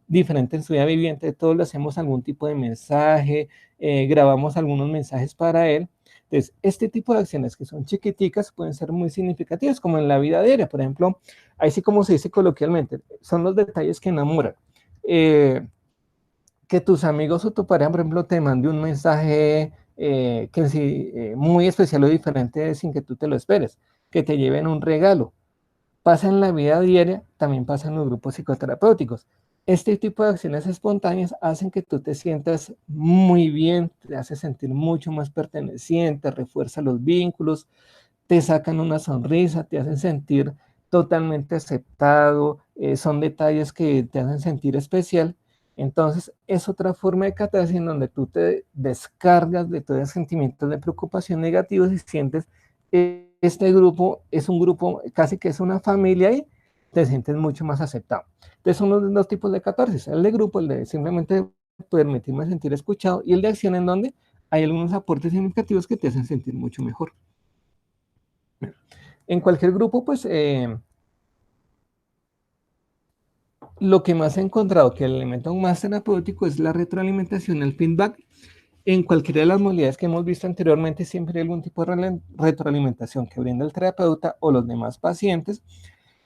diferente en su vida viviente, todos le hacemos algún tipo de mensaje, grabamos algunos mensajes para él. Entonces, este tipo de acciones que son chiquiticas pueden ser muy significativas, como en la vida diaria, por ejemplo, ahí sí como se dice coloquialmente, son los detalles que enamoran. Que tus amigos o tu pareja, por ejemplo, te mande un mensaje que sí, muy especial o diferente sin que tú te lo esperes, que te lleven un regalo, pasa en la vida diaria, también pasa en los grupos psicoterapéuticos. Este tipo de acciones espontáneas hacen que tú te sientas muy bien, te hace sentir mucho más perteneciente, refuerza los vínculos, te sacan una sonrisa, te hacen sentir totalmente aceptado, son detalles que te hacen sentir especial. Entonces, es otra forma de catarsis en donde tú te descargas de todos los sentimientos de preocupación negativos y sientes este grupo es un grupo, casi que es una familia y te sientes mucho más aceptado. Entonces, son los dos tipos de catarsis: el de grupo, el de simplemente permitirme sentir escuchado, y el de acción, en donde hay algunos aportes significativos que te hacen sentir mucho mejor. En cualquier grupo, pues lo que más he encontrado que el elemento más terapéutico es la retroalimentación, el feedback. En cualquiera de las modalidades que hemos visto anteriormente, siempre hay algún tipo de retroalimentación que brinda el terapeuta o los demás pacientes.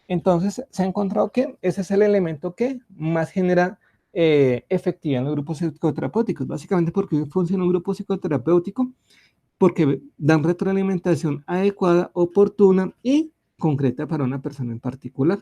Entonces, se ha encontrado que ese es el elemento que más genera efectividad en los grupos psicoterapéuticos. Básicamente porque funciona un grupo psicoterapéutico, porque dan retroalimentación adecuada, oportuna y concreta para una persona en particular.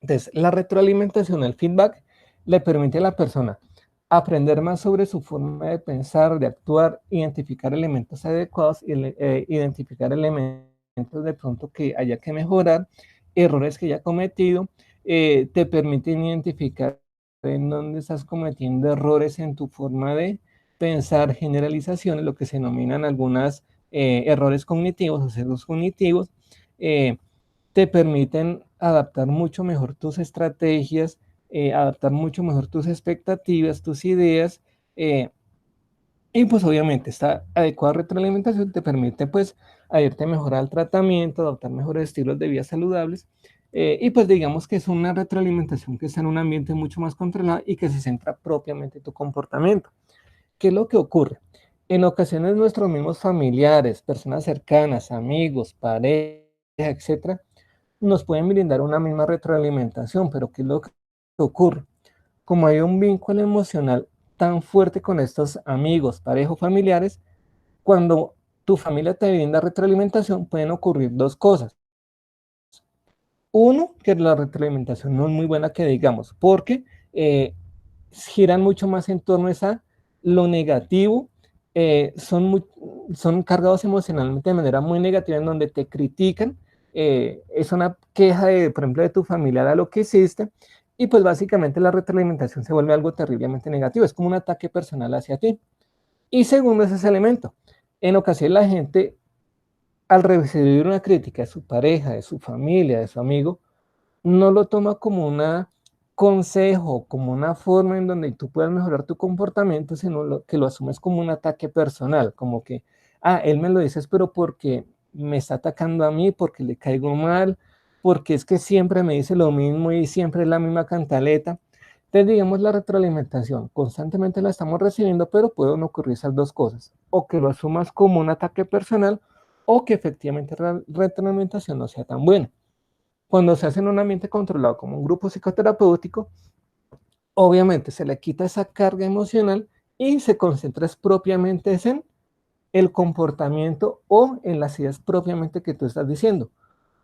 Entonces, la retroalimentación, el feedback, le permite a la persona aprender más sobre su forma de pensar, de actuar, identificar elementos adecuados y identificar elementos de pronto que haya que mejorar, errores que haya cometido, te permiten identificar en dónde estás cometiendo errores en tu forma de pensar, generalizaciones, lo que se denominan algunas errores cognitivos o sesgos cognitivos. eh, Te permiten adaptar mucho mejor tus estrategias, adaptar mucho mejor tus expectativas, tus ideas, eh, y pues obviamente esta adecuada retroalimentación te permite pues adherirte mejor al tratamiento, adoptar mejores estilos de vida saludables, y pues digamos que es una retroalimentación que está en un ambiente mucho más controlado y que se centra propiamente en tu comportamiento. ¿Qué es lo que ocurre? En ocasiones nuestros mismos familiares, personas cercanas, amigos, pareja, etcétera, nos pueden brindar una misma retroalimentación, pero ¿qué es lo que ocurre? Como hay un vínculo emocional tan fuerte con estos amigos, pareja o familiares, cuando tu familia te brinda retroalimentación, pueden ocurrir dos cosas. Uno, que la retroalimentación no es muy buena que digamos, porque giran mucho más en torno a lo negativo, son cargados emocionalmente de manera muy negativa en donde te critican, es una queja, por ejemplo, de tu familiar a lo que hiciste, y pues básicamente la retroalimentación se vuelve algo terriblemente negativo, es como un ataque personal hacia ti. Y segundo es ese elemento. En ocasiones la gente, al recibir una crítica de su pareja, de su familia, de su amigo, no lo toma como un consejo, como una forma en donde tú puedas mejorar tu comportamiento, sino que lo asumes como un ataque personal, como que, él me lo dices, pero porque me está atacando a mí, porque le caigo mal, porque es que siempre me dice lo mismo y siempre es la misma cantaleta. Entonces, digamos, la retroalimentación constantemente la estamos recibiendo, pero pueden ocurrir esas dos cosas, o que lo asumas como un ataque personal, o que efectivamente la retroalimentación no sea tan buena. Cuando se hace en un ambiente controlado como un grupo psicoterapéutico, obviamente se le quita esa carga emocional y se concentra propiamente en el comportamiento o en las ideas propiamente que tú estás diciendo.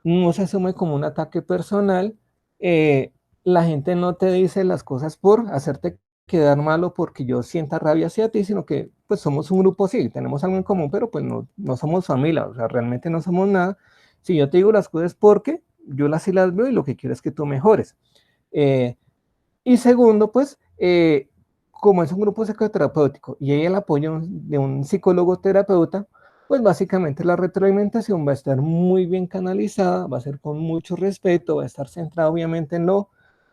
No se asume como un ataque personal, eh, la gente no te dice las cosas por hacerte quedar mal o porque yo sienta rabia hacia ti, sino que pues somos un grupo, sí, tenemos algo en común, pero pues no somos familia, o sea, realmente no somos nada. Si yo te digo las cosas porque yo las sí las veo y lo que quiero es que tú mejores. Eh, y segundo, pues, como es un grupo psicoterapéutico y hay el apoyo de un psicólogo terapeuta, pues básicamente la retroalimentación va a estar muy bien canalizada, va a ser con mucho respeto, va a estar centrada obviamente en los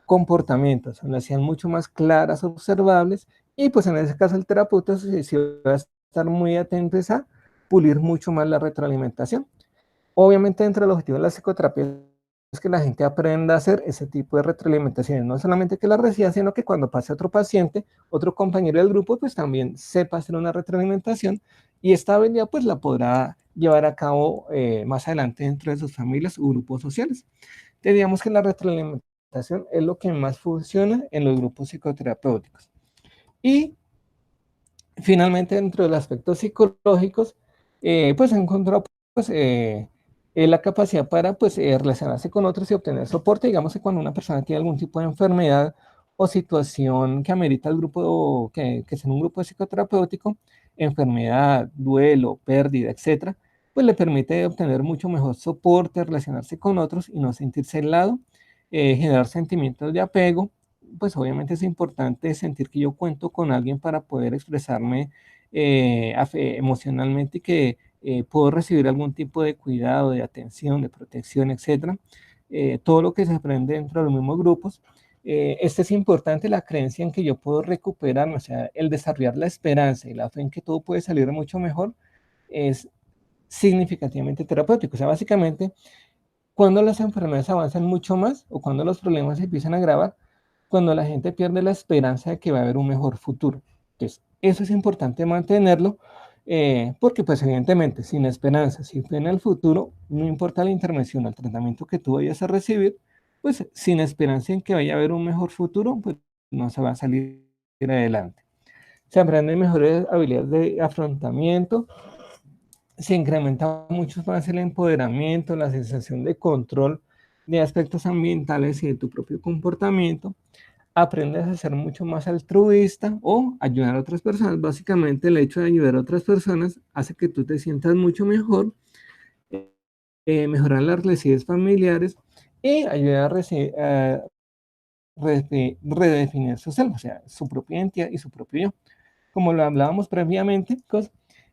comportamientos, en las sean mucho más claras, observables, y pues en ese caso el terapeuta sí va a estar muy atento a pulir mucho más la retroalimentación. Obviamente, dentro del objetivo de la psicoterapia es que la gente aprenda a hacer ese tipo de retroalimentaciones, no solamente que la reciba, sino que cuando pase otro paciente, otro compañero del grupo, pues también sepa hacer una retroalimentación y esta habilidad pues la podrá llevar a cabo más adelante dentro de sus familias o grupos sociales. Diríamos que la retroalimentación es lo que más funciona en los grupos psicoterapéuticos. Y finalmente, dentro de los aspectos psicológicos, pues he encontrado pues, la capacidad para pues, relacionarse con otros y obtener soporte. Digamos que cuando una persona tiene algún tipo de enfermedad o situación que amerita el grupo, que sea un grupo psicoterapéutico, enfermedad, duelo, pérdida, etcétera, pues le permite obtener mucho mejor soporte, relacionarse con otros y no sentirse aislado, generar sentimientos de apego. Pues obviamente es importante sentir que yo cuento con alguien para poder expresarme emocionalmente y que puedo recibir algún tipo de cuidado, de atención, de protección, etcétera. Todo lo que se aprende dentro de los mismos grupos. Este es importante, la creencia en que yo puedo recuperarme, o sea, el desarrollar la esperanza y la fe en que todo puede salir mucho mejor es significativamente terapéutico. O sea, básicamente, cuando las enfermedades avanzan mucho más o cuando los problemas se empiezan a agravar, cuando la gente pierde la esperanza de que va a haber un mejor futuro. Entonces, eso es importante mantenerlo, porque pues evidentemente sin esperanza, sin fe en el futuro, no importa la intervención, el tratamiento que tú vayas a recibir, pues sin esperanza en que vaya a haber un mejor futuro, pues no se va a salir adelante. Se aprenden mejores habilidades de afrontamiento, se incrementa mucho más el empoderamiento, la sensación de control de aspectos ambientales y de tu propio comportamiento. Aprendes a ser mucho más altruista o ayudar a otras personas. Básicamente el hecho de ayudar a otras personas hace que tú te sientas mucho mejor, mejorar las relaciones familiares y ayudar a redefinir su self, o sea, su propia identidad y su propio yo. Como lo hablábamos previamente,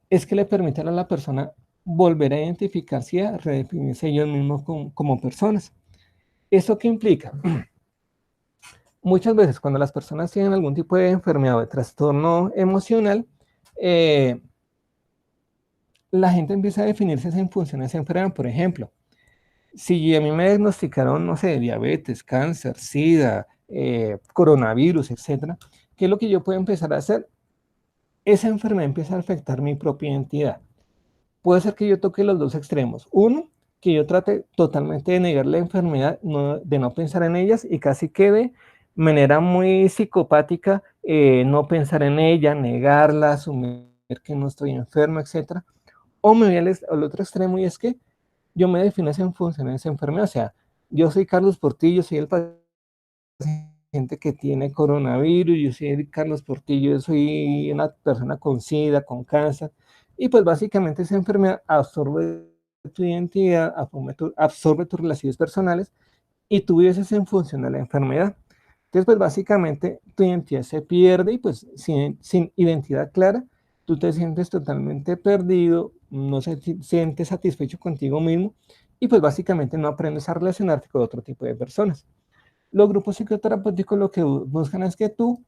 es que le permiten a la persona volver a identificarse y a redefinirse ellos mismos como personas. ¿Eso qué implica? Muchas veces cuando las personas tienen algún tipo de enfermedad o de trastorno emocional, eh, la gente empieza a definirse en funciones enfermas. Por ejemplo, si a mí me diagnosticaron, no sé, diabetes, cáncer, SIDA, coronavirus, etcétera, ¿qué es lo que yo puedo empezar a hacer? Esa enfermedad empieza a afectar mi propia identidad. Puede ser que yo toque los dos extremos. Uno, que yo trate totalmente de negar la enfermedad, de no pensar en ellas y casi que de manera muy psicopática no pensar en ella, negarla, asumir que no estoy enfermo, etcétera. O me voy al otro extremo y es que yo me defino en función de esa enfermedad. O sea, yo soy Carlos Portillo, soy el paciente que tiene coronavirus, yo soy el Carlos Portillo, yo soy una persona con SIDA, con cáncer, y pues básicamente esa enfermedad absorbe tu identidad, absorbe tus relaciones personales y tú vives en función de la enfermedad. Entonces, pues básicamente tu identidad se pierde y pues sin identidad clara, tú te sientes totalmente perdido, no se sientes satisfecho contigo mismo y pues básicamente no aprendes a relacionarte con otro tipo de personas. Los grupos psicoterapéuticos lo que buscan es que tú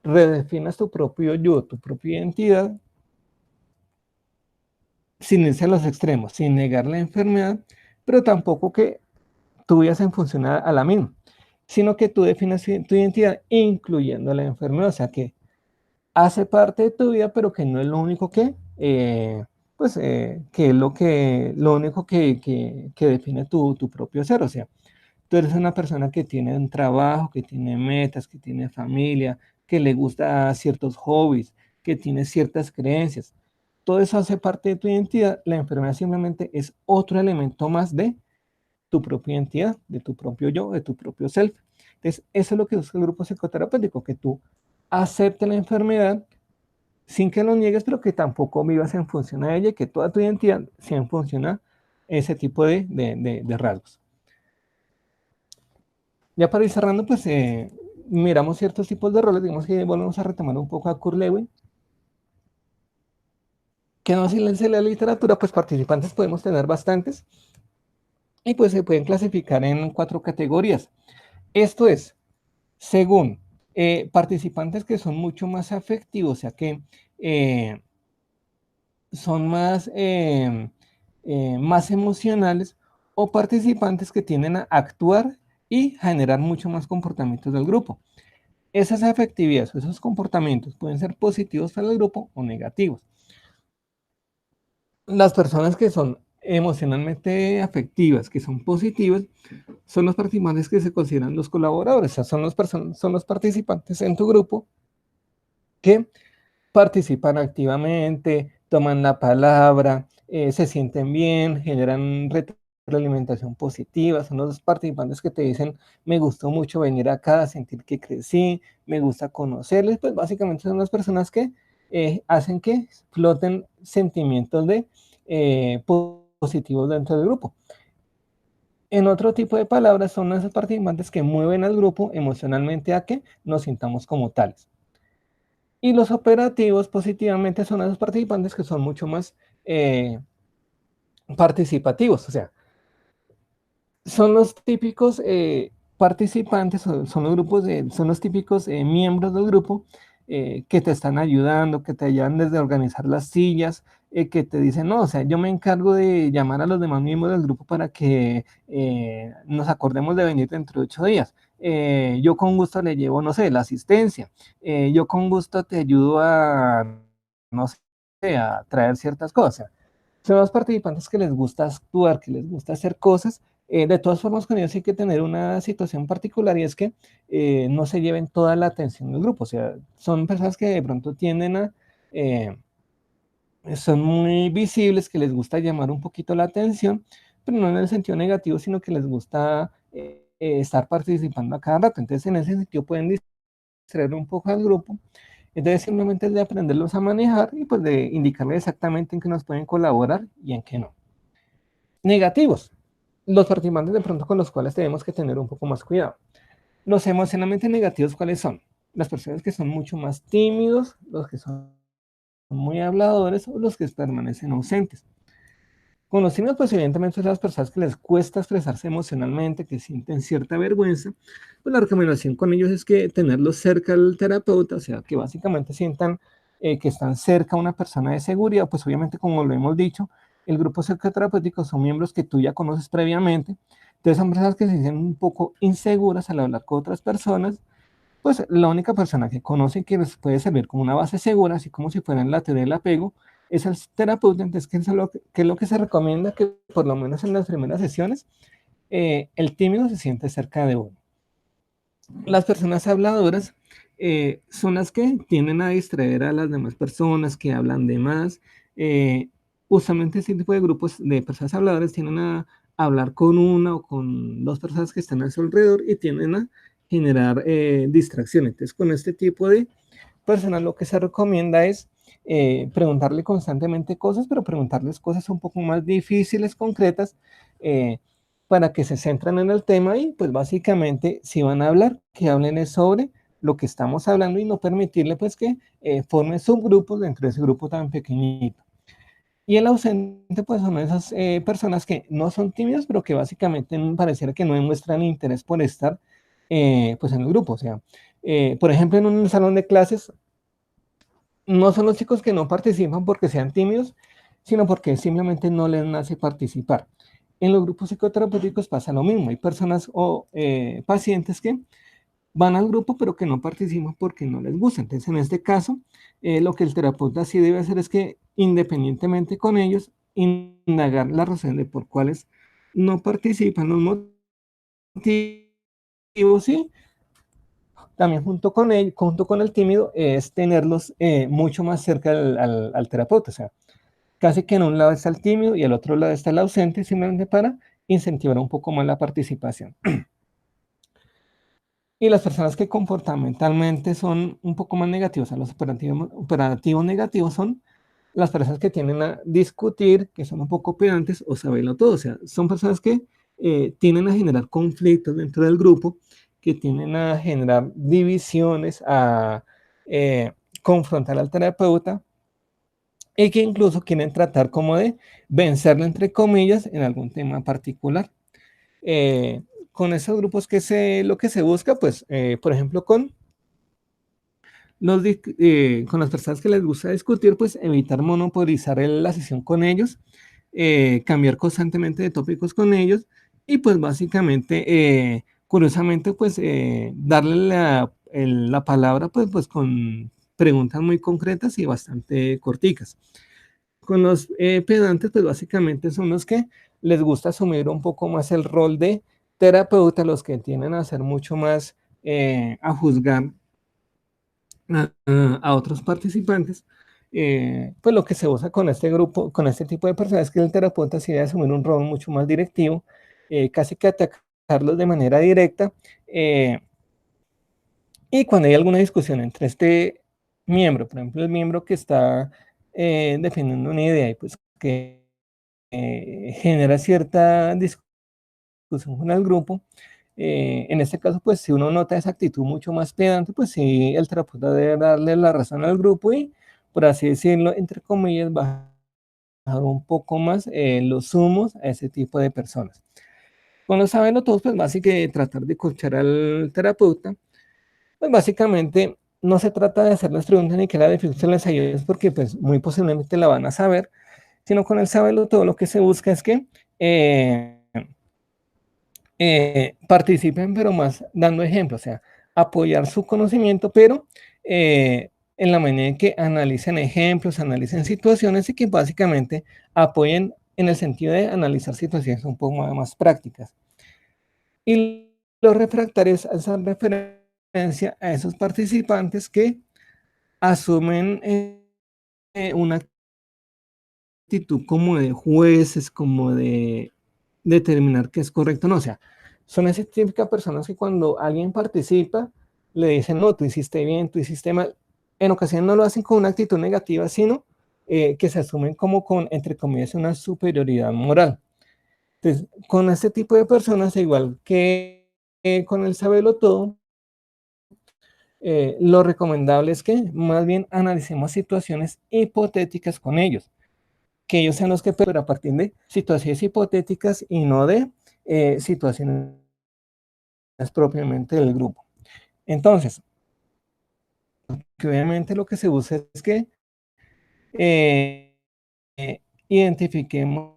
redefinas tu propio yo, tu propia identidad, sin irse a los extremos, sin negar la enfermedad, pero tampoco que tú vayas en función a la misma, sino que tú definas tu identidad incluyendo la enfermedad, o sea que hace parte de tu vida, pero que no es lo único que es lo único que define tu propio ser, o sea, tú eres una persona que tiene un trabajo, que tiene metas, que tiene familia, que le gusta ciertos hobbies, que tiene ciertas creencias. Todo eso hace parte de tu identidad. La enfermedad simplemente es otro elemento más de tu propia identidad, de tu propio yo, de tu propio self. Entonces, eso es lo que busca el grupo psicoterapéutico, que tú aceptes la enfermedad sin que lo niegues, pero que tampoco vivas en función a ella, que toda tu identidad sea en función a ese tipo de rasgos. Ya para ir cerrando, pues miramos ciertos tipos de roles, digamos que volvemos a retomar un poco a Kurt Lewin, que no se lee la literatura, pues participantes podemos tener bastantes, y pues se pueden clasificar en 4 categorías. Esto es, según participantes que son mucho más afectivos, o sea que eh, son más emocionales, o participantes que tienden a actuar y generar mucho más comportamientos del grupo. Esas afectividades, esos comportamientos pueden ser positivos para el grupo o negativos. Las personas que son emocionalmente afectivas, que son positivas, son los participantes que se consideran los colaboradores, o sea, son los participantes en tu grupo que participan activamente, toman la palabra, se sienten bien, generan retroalimentación positiva, son los participantes que te dicen, me gustó mucho venir acá, sentir que crecí, me gusta conocerles, pues básicamente son las personas que hacen que floten sentimientos positivos dentro del grupo. En otro tipo de palabras, son esos participantes que mueven al grupo emocionalmente a que nos sintamos como tales. Y los operativos positivamente son esos participantes que son mucho más participativos, o sea, son los típicos participantes, son los grupos, son los típicos miembros del grupo que te están ayudando, que te ayudan desde organizar las sillas, que te dicen, no, o sea, yo me encargo de llamar a los demás miembros del grupo para que nos acordemos de venir dentro de 8 días. Yo con gusto le llevo, no sé, la asistencia. Yo con gusto te ayudo no sé, a traer ciertas cosas. Son los participantes que les gusta actuar, que les gusta hacer cosas. De todas formas, con ellos hay que tener una situación particular y es que no se lleven toda la atención del grupo. O sea, son personas que de pronto tienden eh, son muy visibles, que les gusta llamar un poquito la atención, pero no en el sentido negativo, sino que les gusta estar participando a cada rato. Entonces, en ese sentido pueden distraer un poco al grupo. Entonces, simplemente es de aprenderlos a manejar y pues de indicarles exactamente en qué nos pueden colaborar y en qué no. Negativos. Los participantes de pronto con los cuales tenemos que tener un poco más cuidado. Los emocionalmente negativos, ¿cuáles son? Las personas que son mucho más tímidos, los que son muy habladores o los que permanecen ausentes. Con los tímidos, pues evidentemente son las personas que les cuesta expresarse emocionalmente, que sienten cierta vergüenza. Pues la recomendación con ellos es que tenerlos cerca del terapeuta, o sea, que básicamente sientan que están cerca a una persona de seguridad, pues obviamente como lo hemos dicho, el grupo psicoterapéutico son miembros que tú ya conoces previamente, entonces son personas que se sienten un poco inseguras al hablar con otras personas, pues la única persona que conoce que les puede servir como una base segura, así como si fuera en la teoría del apego, es el terapeuta. Entonces, ¿qué es lo que se recomienda? Que por lo menos en las primeras sesiones, el tímido se siente cerca de uno. Las personas habladoras son las que tienden a distraer a las demás personas, que hablan de más. Usualmente este tipo de grupos de personas habladoras tienden hablar con una o con dos personas que están a su alrededor y tienden a generar distracciones. Entonces, con este tipo de personas lo que se recomienda es preguntarle constantemente cosas, pero preguntarles cosas un poco más difíciles, concretas, eh, para que se centren en el tema y pues básicamente si van a hablar, que hablen es sobre lo que estamos hablando y no permitirle pues que formen subgrupos dentro de ese grupo tan pequeñito. Y el ausente, pues son esas personas que no son tímidas, pero que básicamente pareciera que no demuestran interés por estar pues en el grupo. O sea, por ejemplo, en un salón de clases, no son los chicos que no participan porque sean tímidos, sino porque simplemente no les nace participar. En los grupos psicoterapéuticos pasa lo mismo. Hay personas o pacientes que van al grupo pero que no participan porque no les gusta. Entonces, en este caso, lo que el terapeuta sí debe hacer es que independientemente con ellos, indagar la razón de por cuáles no participan, los motivos, sí. También junto con el tímido es tenerlos mucho más cerca al terapeuta. O sea, casi que en un lado está el tímido y al otro lado está el ausente, simplemente para incentivar un poco más la participación. Y las personas que comportamentalmente son un poco más negativos, o sea, los operativos negativos son las personas que tienden a discutir, que son un poco pedantes o saberlo todo. O sea, son personas que tienden a generar conflictos dentro del grupo, que tienden a generar divisiones, a eh, confrontar al terapeuta y que incluso quieren tratar como de vencerlo, entre comillas, en algún tema particular. Eh, con esos grupos lo que se busca, pues, por ejemplo, con las personas que les gusta discutir, pues evitar monopolizar la sesión con ellos, cambiar constantemente de tópicos con ellos y pues básicamente, curiosamente, pues darle la palabra pues con preguntas muy concretas y bastante corticas. Con los pedantes, pues básicamente son los que les gusta asumir un poco más el rol de terapeuta, los que tienden a ser mucho más, a juzgar a otros participantes. Pues lo que se usa con este grupo, con este tipo de personas, es que el terapeuta sí debe asumir un rol mucho más directivo, casi que atacarlos de manera directa. Y cuando hay alguna discusión entre este miembro, por ejemplo, el miembro que está defendiendo una idea y pues que genera cierta discusión con el grupo, en este caso, pues si uno nota esa actitud mucho más pedante, pues sí, el terapeuta debe darle la razón al grupo y, por así decirlo, entre comillas, bajar un poco más los humos a ese tipo de personas. Cuando saben todos, pues básicamente tratar de escuchar al terapeuta, pues básicamente no se trata de hacerles preguntas ni que la dificultad les ayude, porque pues muy posiblemente la van a saber, sino con el saberlo todo lo que se busca es que participen, pero más dando ejemplos, o sea, apoyar su conocimiento, pero en la medida en que analicen ejemplos, analicen situaciones y que básicamente apoyen en el sentido de analizar situaciones un poco más prácticas. Y los refractarios hacen referencia a esos participantes que asumen una actitud como de jueces, como de determinar qué es correcto o no. O sea, son esas típicas personas que cuando alguien participa, le dicen, no, tú hiciste bien, tú hiciste mal. En ocasiones no lo hacen con una actitud negativa, sino que se asumen como con, entre comillas, una superioridad moral. Entonces, con este tipo de personas, igual que con el saberlo todo, lo recomendable es que más bien analicemos situaciones hipotéticas con ellos, que ellos sean los que, pero a partir de situaciones hipotéticas y no de situaciones propiamente del grupo. Entonces, que obviamente lo que se busca es que eh, identifiquemos,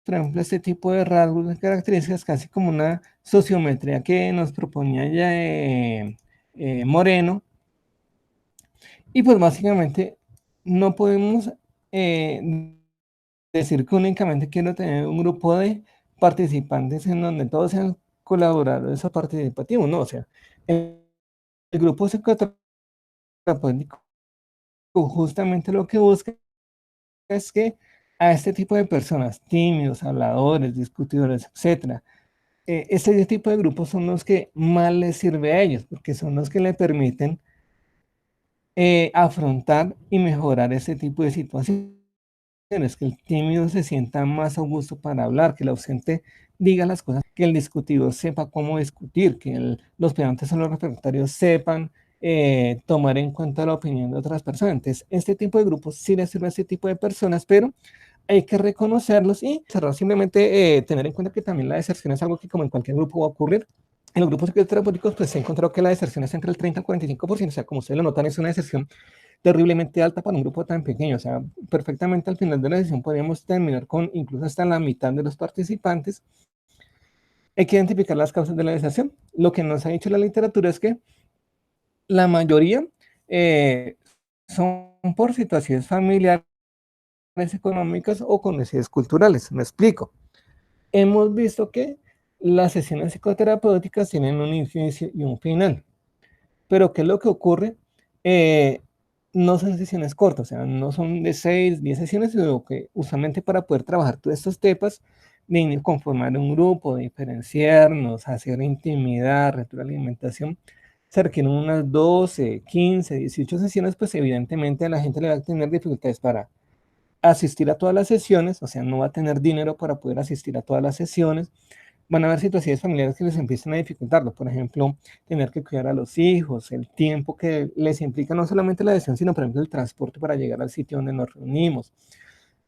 por ejemplo, este tipo de rasgos, de características, casi como una sociometría que nos proponía ya Moreno. Y pues básicamente no podemos decir que únicamente quiero tener un grupo de participantes en donde todos sean colaboradores o participativos, no, o sea, el grupo psicoterapéutico justamente lo que busca es que a este tipo de personas, tímidos, habladores, discutidores, etcétera, este tipo de grupos son los que más les sirve a ellos, porque son los que le permiten afrontar y mejorar ese tipo de situaciones, que el tímido se sienta más a gusto para hablar, que el ausente diga las cosas, que el discutido sepa cómo discutir, que los pedantes o los refractarios sepan tomar en cuenta la opinión de otras personas. Entonces, este tipo de grupos sí les sirve a este tipo de personas, pero hay que reconocerlos y cerrar, simplemente tener en cuenta que también la deserción es algo que como en cualquier grupo va a ocurrir. En los grupos psicoterapéuticos pues se ha encontrado que la deserción es entre el 30 y el 45%, o sea, como ustedes lo notan, es una deserción terriblemente alta para un grupo tan pequeño. O sea, perfectamente al final de la sesión podríamos terminar con incluso hasta la mitad de los participantes. Hay que identificar las causas de la deserción. Lo que nos ha dicho la literatura es que la mayoría eh, son por situaciones familiares, económicas o con necesidades culturales. Me explico. Hemos visto que las sesiones psicoterapéuticas tienen un inicio y un final. Pero ¿qué es lo que ocurre? Eh, no son sesiones cortas, o sea, no son de 6, 10 sesiones, sino que usualmente para poder trabajar todos estos temas, de conformar un grupo, diferenciarnos, hacer intimidad, retroalimentación, se requieren unas 12, 15, 18 sesiones, pues evidentemente a la gente le va a tener dificultades para asistir a todas las sesiones, o sea, no va a tener dinero para poder asistir a todas las sesiones. Van a haber situaciones familiares que les empiecen a dificultarlo, por ejemplo, tener que cuidar a los hijos, el tiempo que les implica no solamente la adhesión, sino por ejemplo el transporte para llegar al sitio donde nos reunimos,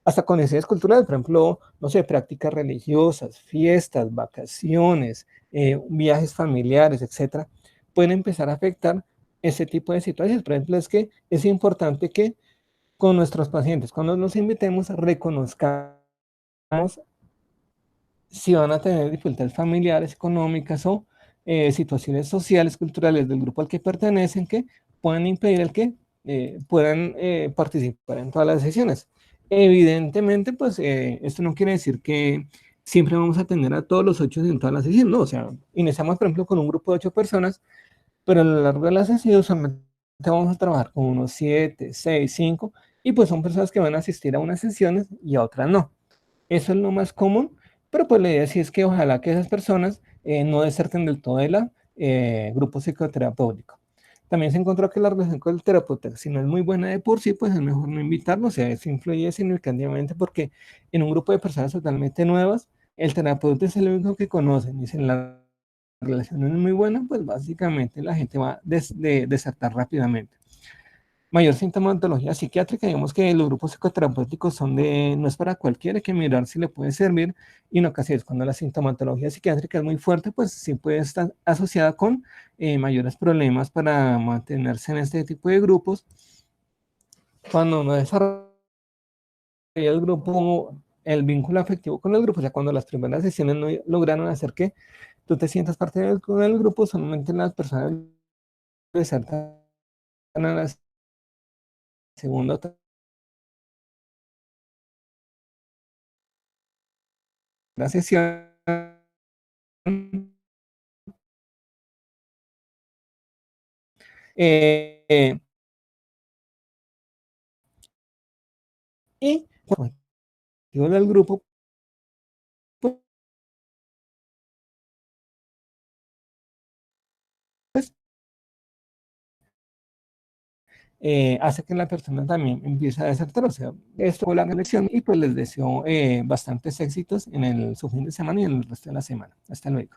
hasta con necesidades culturales, por ejemplo, no sé, prácticas religiosas, fiestas, vacaciones, viajes familiares, etcétera, pueden empezar a afectar ese tipo de situaciones. Por ejemplo, es que es importante que con nuestros pacientes, cuando nos invitemos, reconozcamos si van a tener dificultades familiares, económicas o situaciones sociales, culturales del grupo al que pertenecen que puedan impedir el que puedan participar en todas las sesiones. Evidentemente, pues esto no quiere decir que siempre vamos a tener a todos los 8 en todas las sesiones, no, o sea, iniciamos, por ejemplo, con un grupo de 8 personas, pero a lo largo de la sesión solamente vamos a trabajar con unos 7, 6, 5, y pues son personas que van a asistir a unas sesiones y a otras no. Eso es lo más común, pero pues la idea sí es que ojalá que esas personas no deserten del todo de la grupo psicoterapéutico. También se encontró que la relación con el terapeuta, si no es muy buena de por sí, pues es mejor no invitarlo, o sea, eso influye significativamente porque en un grupo de personas totalmente nuevas, el terapeuta es el único que conocen y si la relación no es muy buena, pues básicamente la gente va a desertar rápidamente. Mayor sintomatología psiquiátrica, digamos que los grupos psicoterapéuticos son no es para cualquiera, hay que mirar si le puede servir, y en ocasiones cuando la sintomatología psiquiátrica es muy fuerte, pues sí puede estar asociada con mayores problemas para mantenerse en este tipo de grupos. Cuando no desarrolla el grupo, el vínculo afectivo con el grupo, o sea, cuando las primeras sesiones no lograron hacer que tú te sientas parte del grupo, solamente las personas desertan a la segunda o tercera sesión. Eh, y por motivo del grupo, pues hace que la persona también empiece a desertar. O sea, esto fue la reflexión y pues les deseo bastantes éxitos en su fin de semana y en el resto de la semana. Hasta luego.